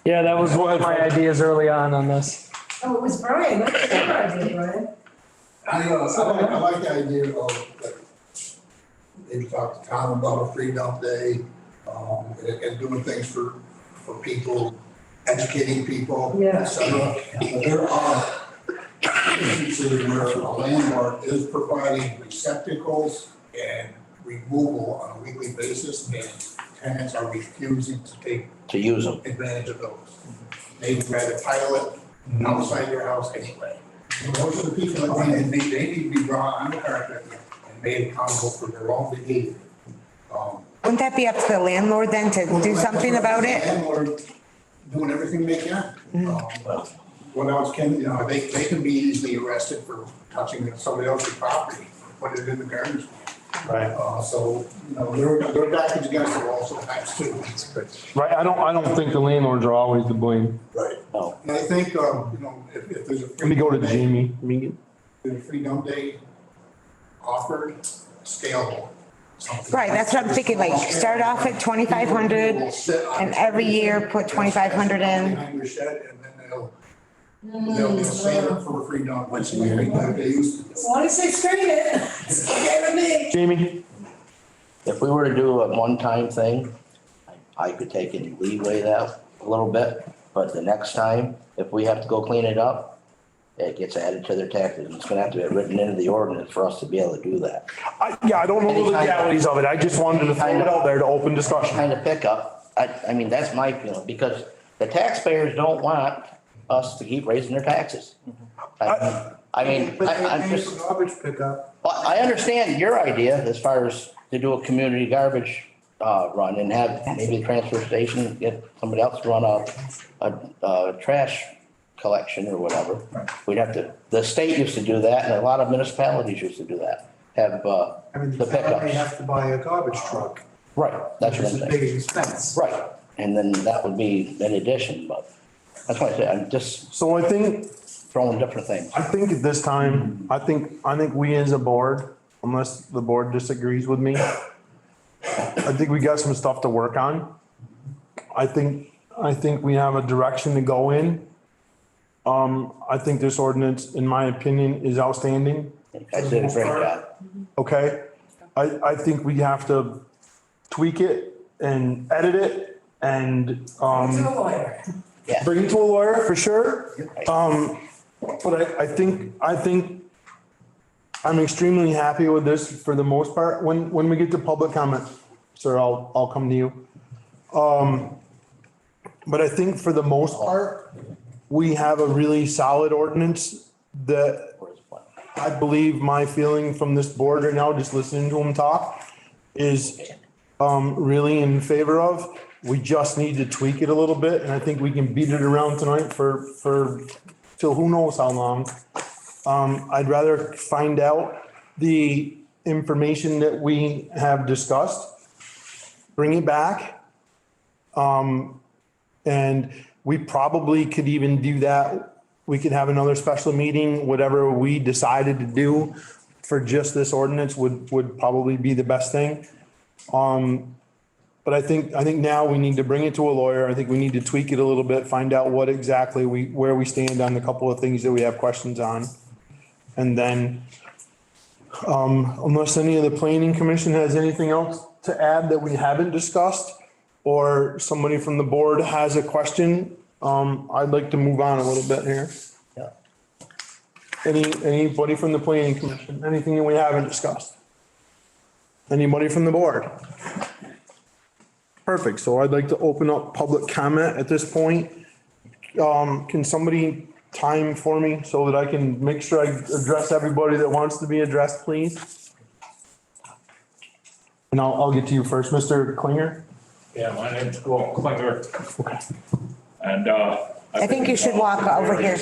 Yeah, that was one of my ideas early on this. Oh, it was Brian, that's your idea, Brian. I like the idea of, like, maybe talk to Tom about a free dump day, and doing things for people, educating people, Yeah. et cetera. But there are instances where a landlord is providing receptacles and removal on a weekly basis, and tenants are refusing To use them. advantage of those. They'd rather pile it outside their house anyway. And those are the people that they need to be brought on the carpet and made accountable for their own behavior. Wouldn't that be up to the landlord then to do something about it? Landlord doing everything they can. What else can, they can be easily arrested for touching somebody else's property, put it in the garbage. Right. So, they're backwards against the wall sometimes too. Right, I don't think the landlords are always to blame. Right. No. And I think, if there's a. Let me go to free dump day, Jamie. Megan. There's a free dump day offered, scalable. Something. Right, that's what I'm thinking, like, start off at 2,500 and every year put 2,500 in. Behind your shed, and then they'll save it for a free dump once a year, like they used to. As long as they screen it, it's okay with me. Jamie? If we were to do a one-time thing, I could take and leeway that a little bit, but the next time, if we have to go clean it up, it gets added to their taxes, and it's gonna have to be written into the ordinance for us to be able to do that. I don't know the legalities of it. I just wanted to throw it out there to open discussion. Kind of pickup, I mean, that's my feeling, because the taxpayers don't want us to keep raising their taxes. I mean, But they I'm pay just, for garbage pickup. well, I understand your idea as far as to do a community garbage run and have maybe the transfer station, get somebody else to run a trash collection or whatever. We'd have to, the state used to do that and a lot of municipalities used to do that, have I mean, the the town may pickups. have to buy a garbage truck, Right, that's which what is I'm a saying. big expense. Right, and then that would be an addition, but that's why I say, I'm just So I think throwing different things. at this time, I think we as a board, unless the board disagrees with me, I think we got some stuff to work on. I think we have a direction to go in. I think this ordinance, in my opinion, is outstanding. I did a great job. Okay? I think we have to tweak it and edit it and, It's a lawyer. bring it to a lawyer for sure. But I think I'm extremely happy with this for the most part. When we get to public comment, sir, I'll come to you. But I think for the most part, we have a really solid ordinance that I believe my feeling from this board right now, just listening to them talk, is really in favor of. We just need to tweak it a little bit, and I think we can beat it around tonight for till who knows how long. I'd rather find out the information that we have discussed, bring it back. And we probably could even do that. We could have another special meeting, whatever we decided to do for just this ordinance would probably be the best thing. But I think now we need to bring it to a lawyer. I think we need to tweak it a little bit, find out what exactly where we stand on a couple of things that we have questions on. And then, unless any of the planning commission has anything else to add that we haven't discussed, or somebody from the board has a question, I'd like to move on a little bit here. Yeah. Anybody from the planning commission, anything that we haven't discussed? Anybody from the board? Perfect, so I'd like to open up public comment at this point. Can somebody time for me so that I can make sure I address everybody that wants to be addressed, please? And I'll get to you first, Mr. Klinger. Yeah, my name's Walt Klinger. Okay. And, I think you should walk over here.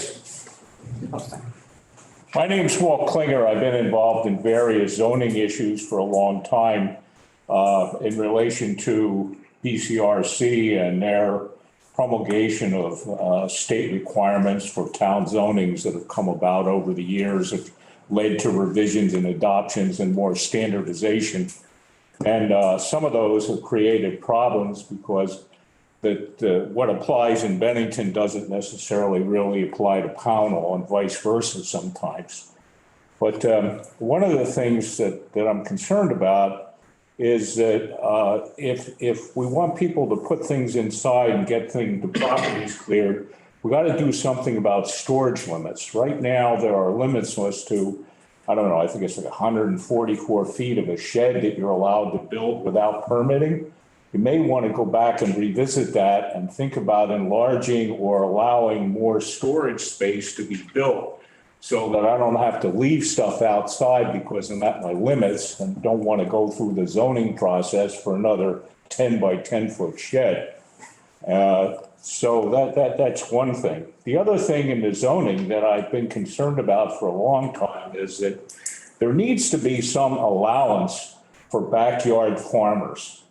My name's Walt Klinger. I've been involved in various zoning issues for a long time, in relation to BCRC and their promulgation of state requirements for town zonings that have come about over the years have led to revisions and adoptions and more standardization. And some of those have created problems because what applies in Bennington doesn't necessarily really apply to Pownell and vice versa sometimes. But one of the things that I'm concerned about is that if we want people to put things inside and get the properties cleared, we got to do something about storage limits. Right now, there are limits as to, I don't know, I think it's like 144 feet of a shed that you're allowed to build without permitting. You may want to go back and revisit that and think about enlarging or allowing more storage space to be built so that I don't have to leave stuff outside because I'm at my limits and don't want to go through the zoning process for another 10 by 10 foot shed. So that's one thing. The other thing in the zoning that I've been concerned about for a long time is that there needs to be some allowance for backyard farmers.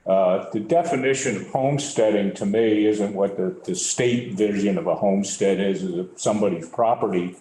The definition of homesteading to me isn't what the state vision of a homestead is somebody's property,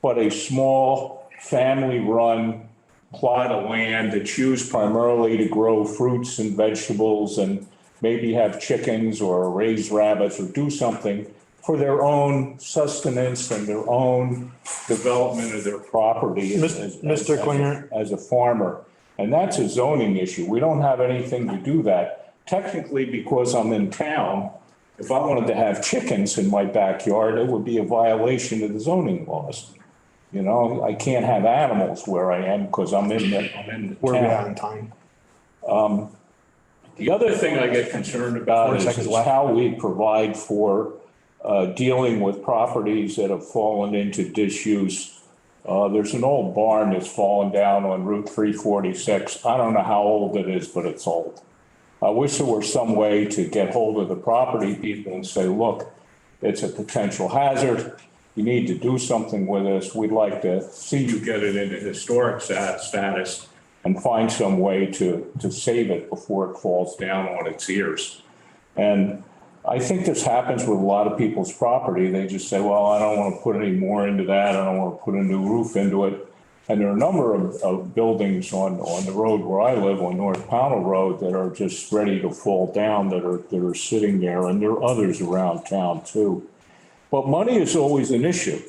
but a small family-run plot of land that's used primarily to grow fruits and vegetables and maybe have chickens or raise rabbits or do something for their own sustenance and their own development of their property Mr. Klinger, as a farmer. And that's a zoning issue. We don't have anything to do that. Technically, because I'm in town, if I wanted to have chickens in my backyard, it would be a violation of the zoning laws. You know, I can't have animals where I am because I'm in the we're town. behind time. The other thing I get concerned about is how we provide for dealing with properties that have fallen into disuse. There's an old barn that's fallen down on Route 346. I don't know how old it is, but it's old. I wish there were some way to get hold of the property people and say, look, it's a potential hazard. You need to do something with this. We'd like to see you get it into historic status and find some way to save it before it falls down on its ears. And I think this happens with a lot of people's property. They just say, well, I don't want to put any more into that. I don't want to put a new roof into it. And there are a number of buildings on the road where I live, on North Pownell Road, that are just ready to fall down, that are sitting there. And there are others around town too. But money is always an issue.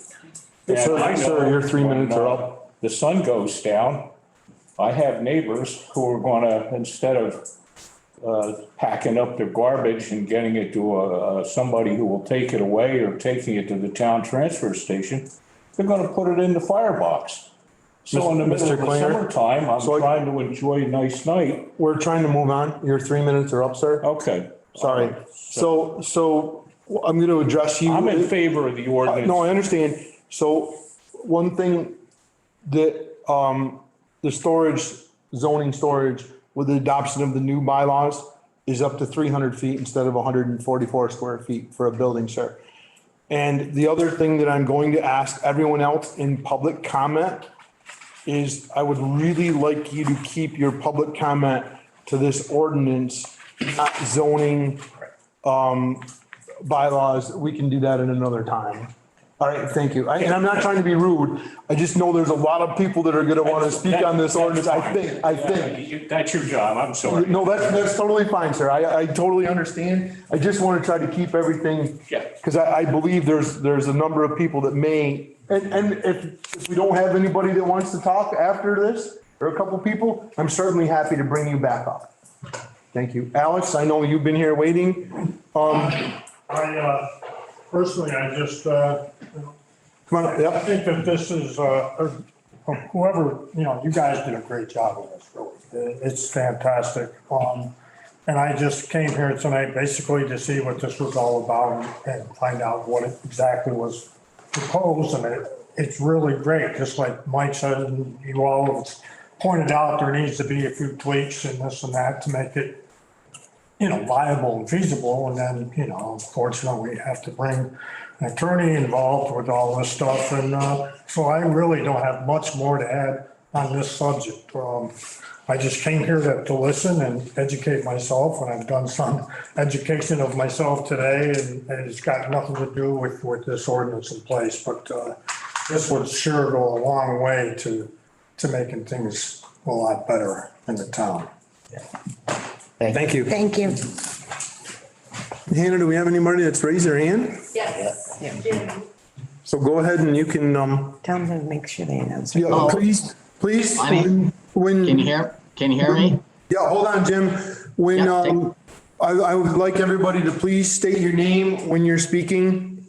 Sir, your 3 minutes are up. The sun goes down. I have neighbors who are going to, instead of packing up their garbage and getting it to somebody who will take it away or taking it to the town transfer station, they're going to put it in the firebox. So in the middle of the summertime, I'm trying to enjoy a nice night. We're trying to move on. Your 3 minutes are up, sir. Okay. Sorry. So I'm going to address you. I'm in favor of the ordinance. No, I understand. So one thing that the zoning storage with the adoption of the new bylaws is up to 300 feet instead of 144 square feet for a building, sir. And the other thing that I'm going to ask everyone else in public comment is I would really like you to keep your public comment to this ordinance, not zoning bylaws. We can do that in another time. All right, thank you. And I'm not trying to be rude. I just know there's a lot of people that are going to want to speak on this ordinance. I think. That's your job. I'm sorry. No, that's totally fine, sir. I totally understand. I just want to try to keep everything. Yeah. Because I believe there's a number of people that may, and if we don't have anybody that wants to talk after this, or a couple people, I'm certainly happy to bring you back up. Thank you. Alex, I know you've been here waiting. Personally, I just, Come on, I yep. think that this is, whoever, you guys did a great job with this, really. It's fantastic. And I just came here tonight basically to see what this was all about and find out what exactly was proposed. And it's really great, just like Mike said, and you all have pointed out, there needs to be a few tweaks and this and that to make it, viable and feasible. And then, unfortunately, we have to bring an attorney involved with all this stuff. And so I really don't have much more to add on this subject. I just came here to listen and educate myself, and I've done some education of myself today, and it's got nothing to do with this ordinance in place, but this would sure go a long way to making things a lot better in the town. Thank you. Thank you. Hannah, do we have anybody that's raised their hand? Yes. Yeah. So go ahead and you can, Tell them to make sure they announce. yeah, please, Lonnie, when. Can you hear me? Yeah, hold on, Jim. When, Yeah, I would like everybody to please state your name when you're speaking.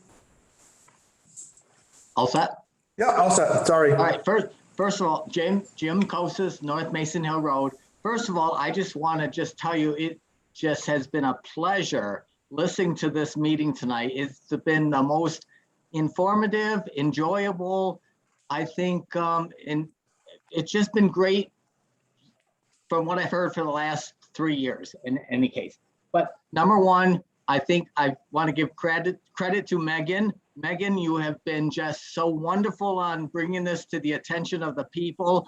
All set? Yeah, all set, sorry. All right, first of all, Jim Kosis, North Mason Hill Road. First of all, I just want to just tell you, it just has been a pleasure listening to this meeting tonight. It's been the most informative, enjoyable, I think, and it's just been great from what I've heard for the last 3 years in any case. But number one, I think I want to give credit to Megan. Megan, you have been just so wonderful on bringing this to the attention of the people.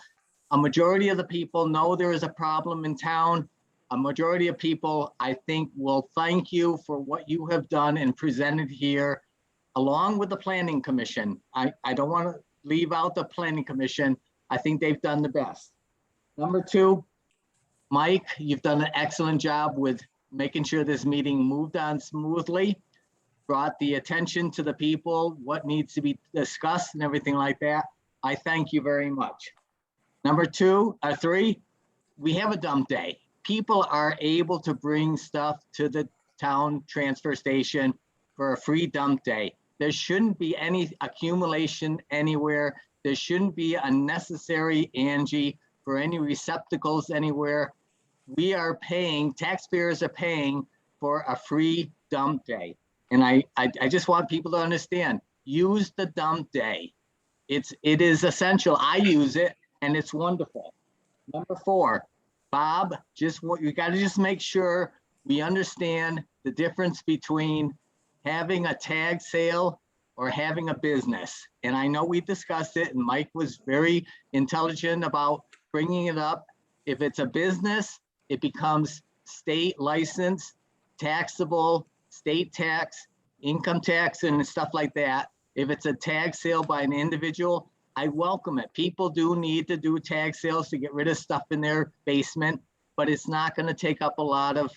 A majority of the people know there is a problem in town. A majority of people, I think, will thank you for what you have done and presented here, along with the Planning Commission. I don't want to leave out the Planning Commission. I think they've done the best. Number two, Mike, you've done an excellent job with making sure this meeting moved on smoothly, brought the attention to the people, what needs to be discussed and everything like that. I thank you very much. Number three, we have a dump day. People are able to bring stuff to the town transfer station for a free dump day. There shouldn't be any accumulation anywhere. There shouldn't be unnecessary Angie for any receptacles anywhere. We are paying, taxpayers are paying for a free dump day. And I just want people to understand, use the dump day. It is essential. I use it and it's wonderful. Number four, Bob, you got to just make sure we understand the difference between having a tag sale or having a business. And I know we discussed it and Mike was very intelligent about bringing it up. If it's a business, it becomes state license, taxable, state tax, income tax, and stuff like that. If it's a tag sale by an individual, I welcome it. People do need to do tag sales to get rid of stuff in their basement, but it's not going to take up a lot of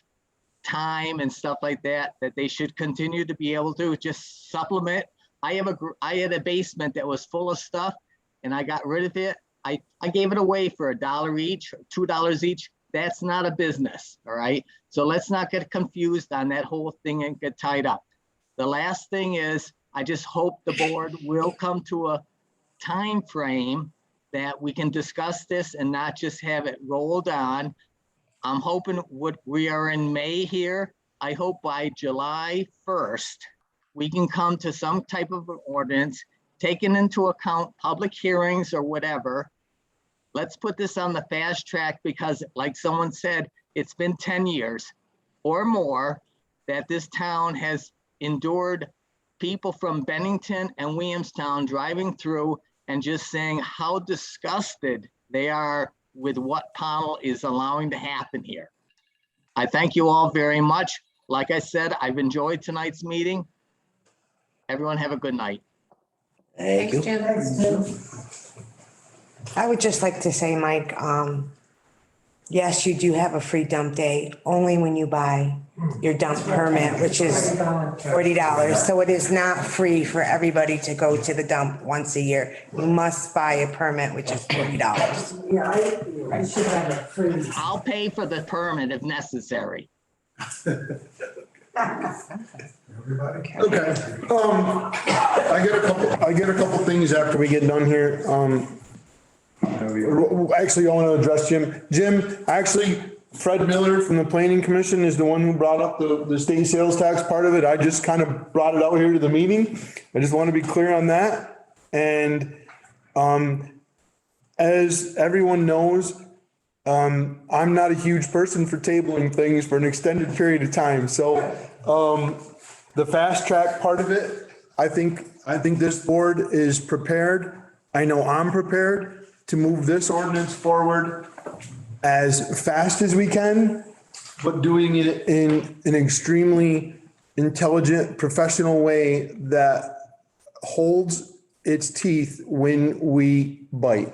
time and stuff like that, that they should continue to be able to just supplement. I had a basement that was full of stuff and I got rid of it. I gave it away for $1 each, $2 each. That's not a business, all right? So let's not get confused on that whole thing and get tied up. The last thing is, I just hope the board will come to a time frame that we can discuss this and not just have it rolled on. I'm hoping we are in May here. I hope by July 1st, we can come to some type of an ordinance, taking into account public hearings or whatever. Let's put this on the fast track because like someone said, it's been 10 years or more that this town has endured people from Bennington and Williamstown driving through and just saying how disgusted they are with what Pownell is allowing to happen here. I thank you all very much. Like I said, I've enjoyed tonight's meeting. Everyone have a good night. Thank you. I would just like to say, Mike, yes, you do have a free dump day only when you buy your dump permit, which is $40. So it is not free for everybody to go to the dump once a year. You must buy a permit, which is $40. Yeah, I should have a free. I'll pay for the permit if necessary. Okay, I get a couple things after we get done here. Actually, I want to address Jim. Jim, actually, Fred Miller from the Planning Commission is the one who brought up the state sales tax part of it. I just kind of brought it out here to the meeting. I just want to be clear on that. And as everyone knows, I'm not a huge person for tabling things for an extended period of time. So the fast track part of it, I think this board is prepared. I know I'm prepared. to move this ordinance forward as fast as we can, but doing it in an extremely intelligent, professional way that holds its teeth when we bite.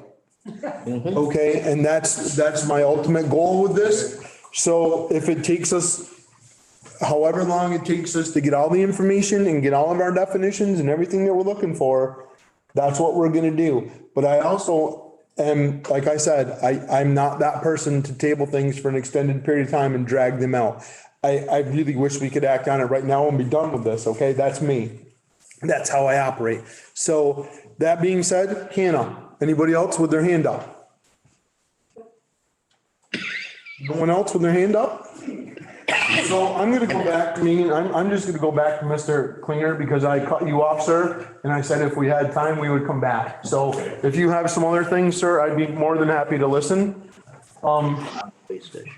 Okay, and that's my ultimate goal with this. So if it takes us however long it takes us to get all the information and get all of our definitions and everything that we're looking for, that's what we're gonna do. But I also am, like I said, I'm not that person to table things for an extended period of time and drag them out. I really wish we could act on it right now and be done with this, okay? That's me. That's how I operate. So that being said, Hannah, anybody else with their hand up? No one else with their hand up? So I'm gonna go back to me, I'm just gonna go back to Mr. Klinger because I cut you off, sir. And I said if we had time, we would come back. So if you have some other things, sir, I'd be more than happy to listen. Wastage.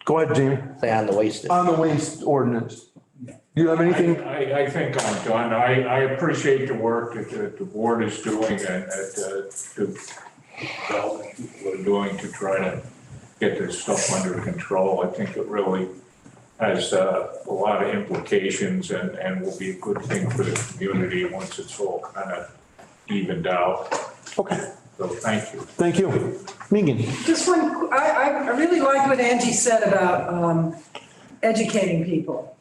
Go ahead, Jamie. Say on the wastage. On the waste ordinance. Do you have anything? I think I'm done. I appreciate the work that the board is doing and we're doing to try to get this stuff under control. I think it really has a lot of implications and will be a good thing for the community once it's all kind of evened out. Okay. So thank you. Thank you. Megan. Just one, I really like what Angie said about educating people.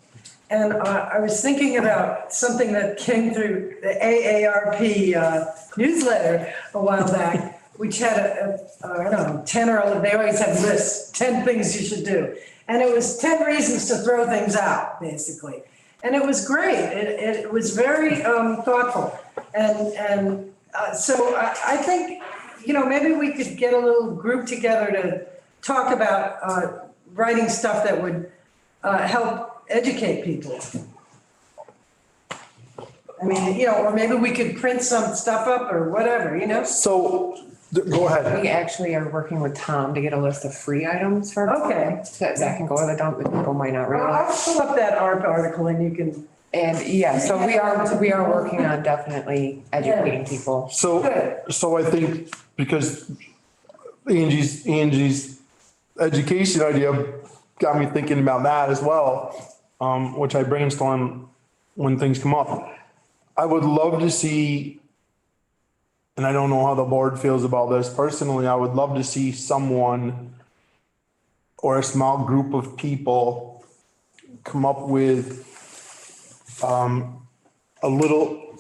And I was thinking about something that came through the AARP newsletter a while back, which had I don't know, 10 or 11, they always have lists, 10 things you should do. And it was 10 reasons to throw things out, basically. And it was great. It was very thoughtful. And so I think, you know, maybe we could get a little group together to talk about writing stuff that would help educate people. I mean, you know, or maybe we could print some stuff up or whatever, you know? So, go ahead. We actually are working with Tom to get a list of free items for. Okay. That can go to the dump that people might not realize. I'll pull up that ARP article and you can. And yeah, so we are working on definitely educating people. So I think because Angie's education idea got me thinking about that as well, which I brainstorm when things come up. I would love to see, and I don't know how the board feels about this personally, I would love to see someone or a small group of people come up with a little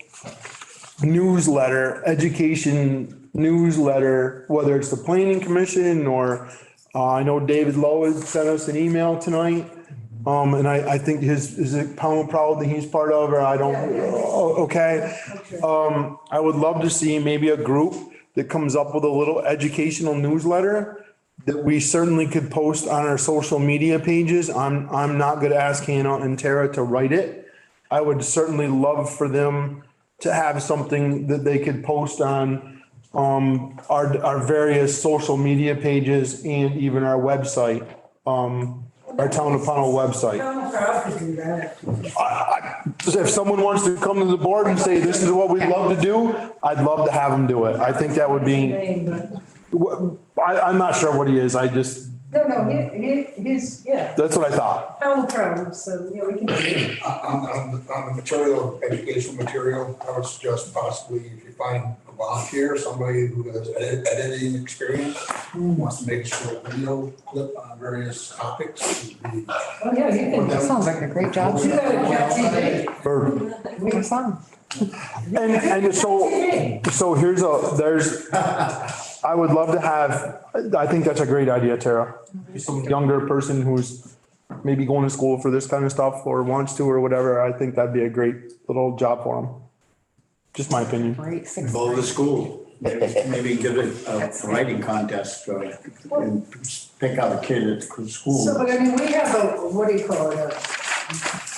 newsletter, education newsletter, whether it's the planning commission or I know David Lowe has sent us an email tonight. And I think is it Pound Proud that he's part of, or I don't, okay. I would love to see maybe a group that comes up with a little educational newsletter that we certainly could post on our social media pages. I'm not gonna ask Hannah and Tara to write it. I would certainly love for them to have something that they could post on our various social media pages and even our website, our Town of Pownell website. I'm proud to do that. If someone wants to come to the board and say, this is what we'd love to do, I'd love to have them do it. I think that would be, I'm not sure what he is, I just. No, he's, yeah. That's what I thought. Pound proud, so, yeah, we can do it. On the material, educational material, I would suggest possibly if you find a volunteer, somebody who has editing experience, wants to make a short video clip on various topics. Oh, yeah, you can. That sounds like a great job. Do that at Cat TV. Make a song. And so there's, I would love to have, I think that's a great idea, Tara. Some younger person who's maybe going to school for this kind of stuff or wants to or whatever, I think that'd be a great little job for them. Just my opinion. Great. Go to the school, maybe give it a writing contest and pick out a kid at the school. So, but I mean, we have what do you call it, a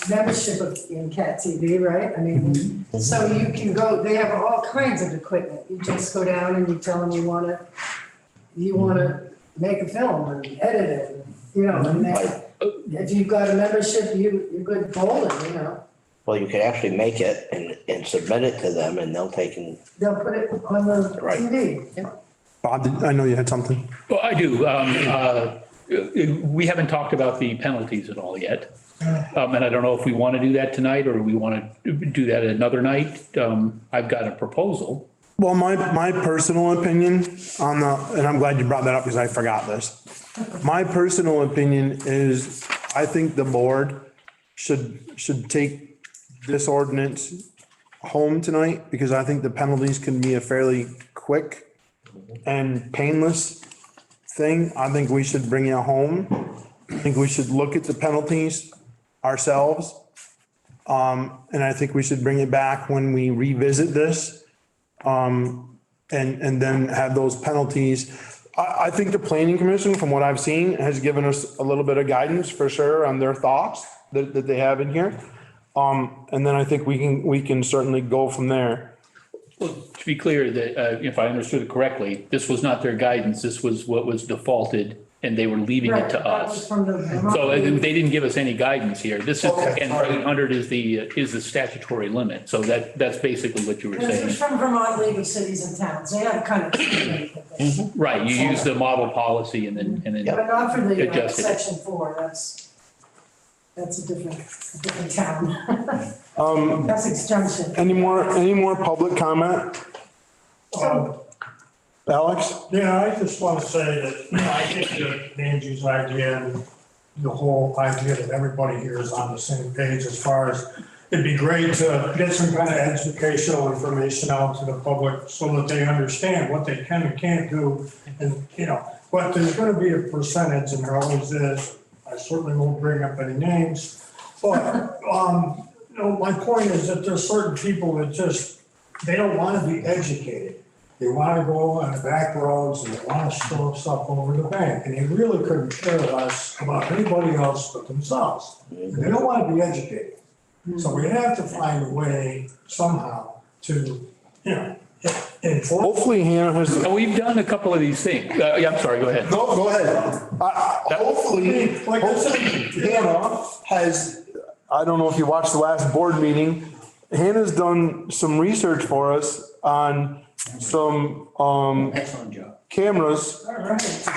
membership in Cat TV, right? I mean, so you can go, they have all kinds of equipment. You just go down and you tell them you wanna make a film and edit it, you know, and if you've got a membership, you're good bowling, you know. Well, you could actually make it and submit it to them and they'll take and, They'll put it on the Right. TV. Bob, I know you had something. Well, I do. We haven't talked about the penalties at all yet. And I don't know if we want to do that tonight or we want to do that another night. I've got a proposal. Well, my personal opinion on and I'm glad you brought that up because I forgot this. My personal opinion is I think the board should take this ordinance home tonight because I think the penalties can be a fairly quick and painless thing. I think we should bring it home. I think we should look at the penalties ourselves. And I think we should bring it back when we revisit this. And then have those penalties. I think the planning commission, from what I've seen, has given us a little bit of guidance for sure on their thoughts that they have in here. And then I think we can certainly go from there. Well, to be clear, that if I understood it correctly, this was not their guidance. This was what was defaulted and they were leaving it to That was us. from the Vermont So League. they didn't give us any guidance here. This is, and 800 is the statutory limit. So that's basically what you were And this is saying. from Vermont League of Cities and Towns. They have kind of. Right, you use the model policy and then. But not for the Adjust it. section 4, that's a different town. Essex Junction. Any more public comment? Alex? Yeah, I just want to say that, I think that Angie's idea and the whole idea that everybody here is on the same page as far as it'd be great to get some kind of educational information out to the public so that they understand what they can and can't do. And, but there's going to be a percentage and there always is. I certainly won't bring up any names. But, my point is that there's certain people that they don't want to be educated. They want to go on the back roads and they want to store stuff over the bank. And they really couldn't care less about anybody else but themselves. And they don't want to be educated. So we have to find a way somehow to, enforce. Hopefully Hannah has. And we've done a couple of these things. Yeah, I'm sorry, go ahead. No, go ahead. Hopefully Hannah has, I don't know if you watched the last board meeting, Hannah's done some research for us on some Excellent job. cameras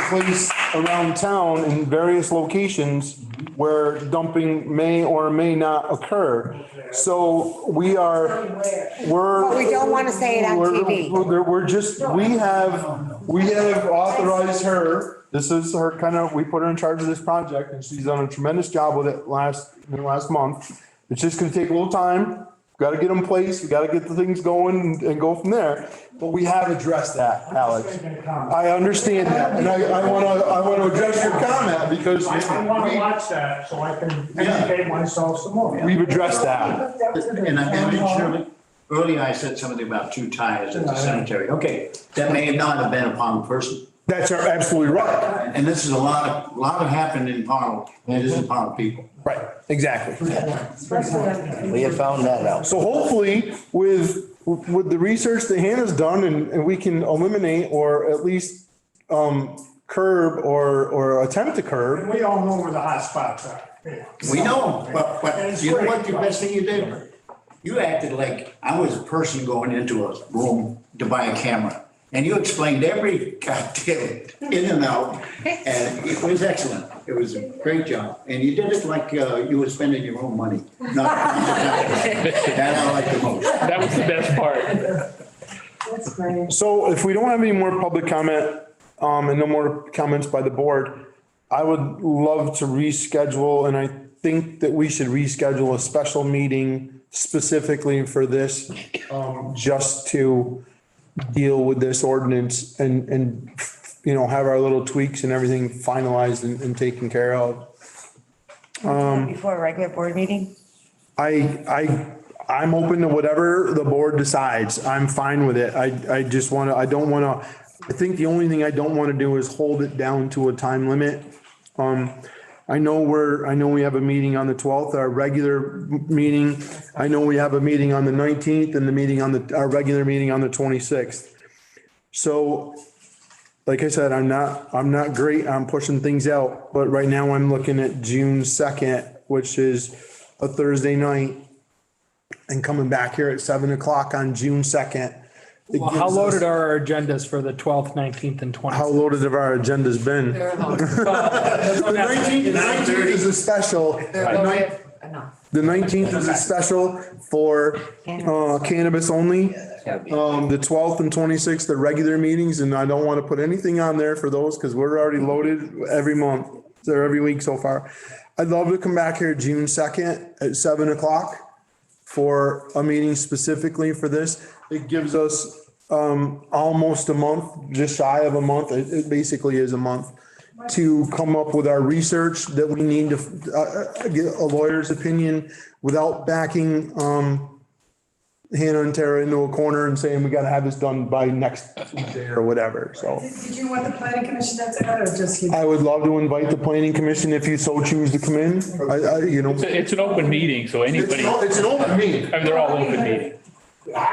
placed around town in various locations where dumping may or may not occur. So But we don't want to say it on TV. We have authorized her, this is her we put her in charge of this project and she's done a tremendous job with it in the last month. It's just gonna take a little time. Got to get them placed. We got to get the things going and go from there. But we have addressed that, Alex. I understand that. And I want to address your comment because I want to watch that so I can educate myself some more. we've addressed that. And I mentioned, earlier I said something about 2 tires at the cemetery. Okay, that may not have been upon the person. That's absolutely right. And this is a lot of happened in Pownell. It isn't Pownell people. Right, exactly. we have found that out. So hopefully with the research that Hannah's done and we can eliminate or at least curb or attempt to curb. And we all know where the hot spots are. We know, but you know what the best thing you did? You acted like I was a person going into a room to buy a camera. And you explained every goddamn in and out, and it was excellent. It was a great job. And you did it like you were spending your own money. That I like the most. That was the best part. That's great. So if we don't have any more public comment, and no more comments by the board, I would love to reschedule, and I think that we should reschedule a special meeting specifically for this, just to deal with this ordinance and have our little tweaks and everything finalized and taken care of. Before a regular board meeting? I'm open to whatever the board decides. I'm fine with it. I think the only thing I don't want to do is hold it down to a time limit. I know we have a meeting on the 12th, our regular meeting. I know we have a meeting on the 19th and our regular meeting on the 26th. So, like I said, I'm not great on pushing things out, but right now I'm looking at June 2nd, which is a Thursday night. and coming back here at 7 o'clock on June 2nd. it Well, how gives loaded us- are our agendas for the 12th, 19th and 20th? How loaded have our agendas been? They're loaded. The 19th is a special. They're loaded enough. The 19th is a special for cannabis only. The 12th and 26th are regular meetings, and I don't want to put anything on there for those because we're already loaded every month or every week so far. I'd love to come back here June 2nd at 7 o'clock for a meeting specifically for this. It gives us almost a month, just shy of a month. It basically is a month to come up with our research that we need to get a lawyer's opinion without backing Hannah and Tara into a corner and saying we gotta have this done by next Tuesday or whatever, so. Did you want the planning commission to that or just you? I would love to invite the planning commission if you so choose to come in. You know. It's an open meeting, so anybody, It's an open meeting. I mean, they're all open meetings. Well,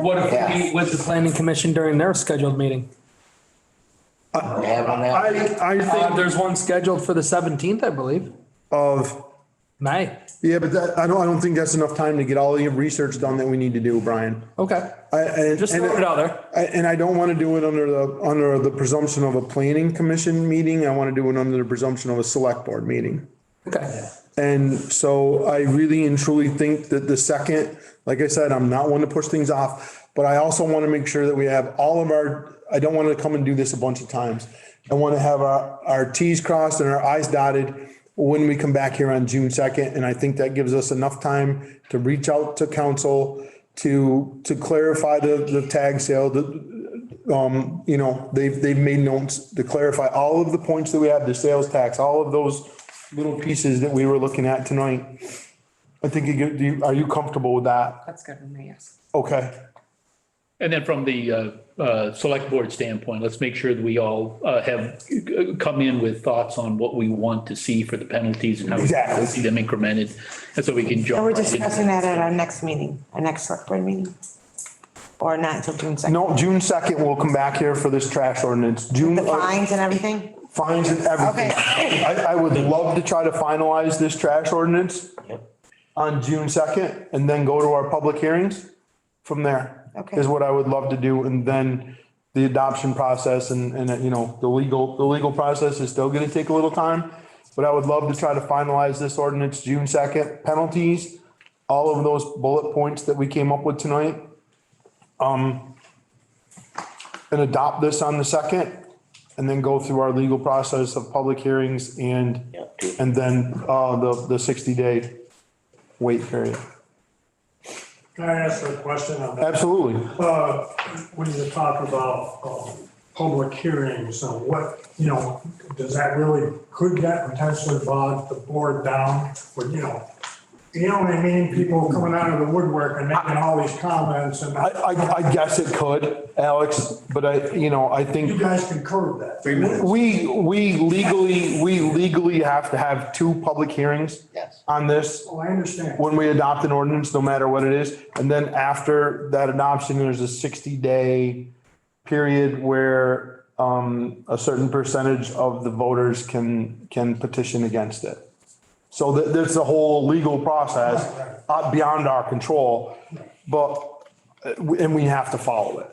what if we meet with the planning commission during their scheduled meeting? We have on that. I think There's one scheduled for the 17th, I believe, of, May. yeah, but that, I don't think that's enough time to get all the research done that we need to do, Brian. Okay, just throwing it out there. And I don't want to do it under the presumption of a planning commission meeting. I want to do it under the presumption of a select board meeting. Okay. And so I really and truly think that the second, like I said, I'm not one to push things off, but I also want to make sure that we have all of our, I don't want to come and do this a bunch of times. I want to have our Ts crossed and our Is dotted when we come back here on June 2nd. And I think that gives us enough time to reach out to council to clarify the tag sale, you know, they've made notes to clarify all of the points that we have, the sales tax, all of those little pieces that we were looking at tonight. I think are you comfortable with that? That's good with me, yes. Okay. And then from the select board standpoint, let's make sure that we all have come in with thoughts on what we want to see for the penalties and how we Exactly. see them incremented. And so we can jump. And we're right in. discussing that at our next meeting, our next select board meeting. Or not until June 2nd. No, June 2nd, we'll come back here for this trash ordinance. June. The fines and everything? Fines and everything. Okay. I would love to try to finalize this trash ordinance Yep. on June 2nd and then go to our public hearings from there. Okay. Is what I would love to do. And then the adoption process and, you know, the legal process is still gonna take a little time. But I would love to try to finalize this ordinance June 2nd, penalties, all of those bullet points that we came up with tonight. And adopt this on the 2nd and then go through our legal process of public hearings and then, the 60-day wait period. Can I ask a question on that? Absolutely. When you talk about public hearings, what, you know, does that really, could that potentially bog the board down with, you know what I mean? People coming out of the woodwork and making all these comments and I guess it could, Alex, but I think you guys can curb that. we legally have to have 2 public hearings Yes. on this Oh, I understand. when we adopt an ordinance, no matter what it is. And then after that adoption, there's a 60-day period where a certain percentage of the voters can petition against it. So there's a whole legal process beyond our control, and we have to follow it.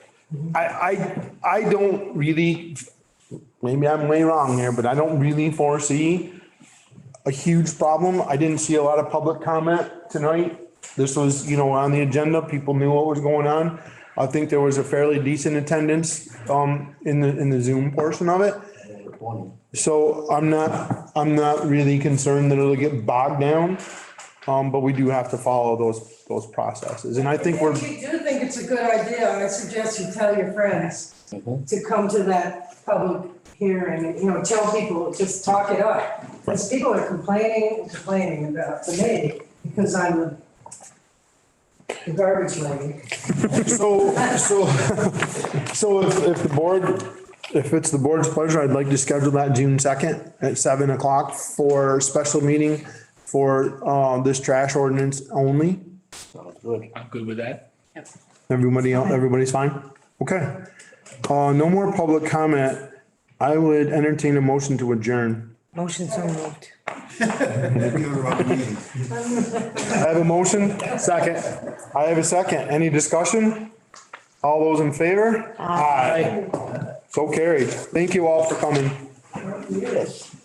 I don't really, maybe I'm way wrong here, but I don't really foresee a huge problem. I didn't see a lot of public comment tonight. This was, on the agenda. People knew what was going on. I think there was a fairly decent attendance in the Zoom portion of it. So I'm not really concerned that it'll get bogged down, but we do have to follow those processes. And I think If you do think it's a good idea, I suggest you tell your friends to come to that public hearing and, tell people, just talk it up. Because people are complaining about, to me, because I'm the garbage lady. So if it's the board's pleasure, I'd like to schedule that June 2nd at 7 o'clock for a special meeting for this trash ordinance only. Sounds good. I'm good with that. Everybody's fine? Okay. No more public comment. I would entertain a motion to adjourn. Motion so moved. I have a motion, second. I have a second. Any discussion? All those in favor? Aye. So carried. Thank you all for coming. Yes.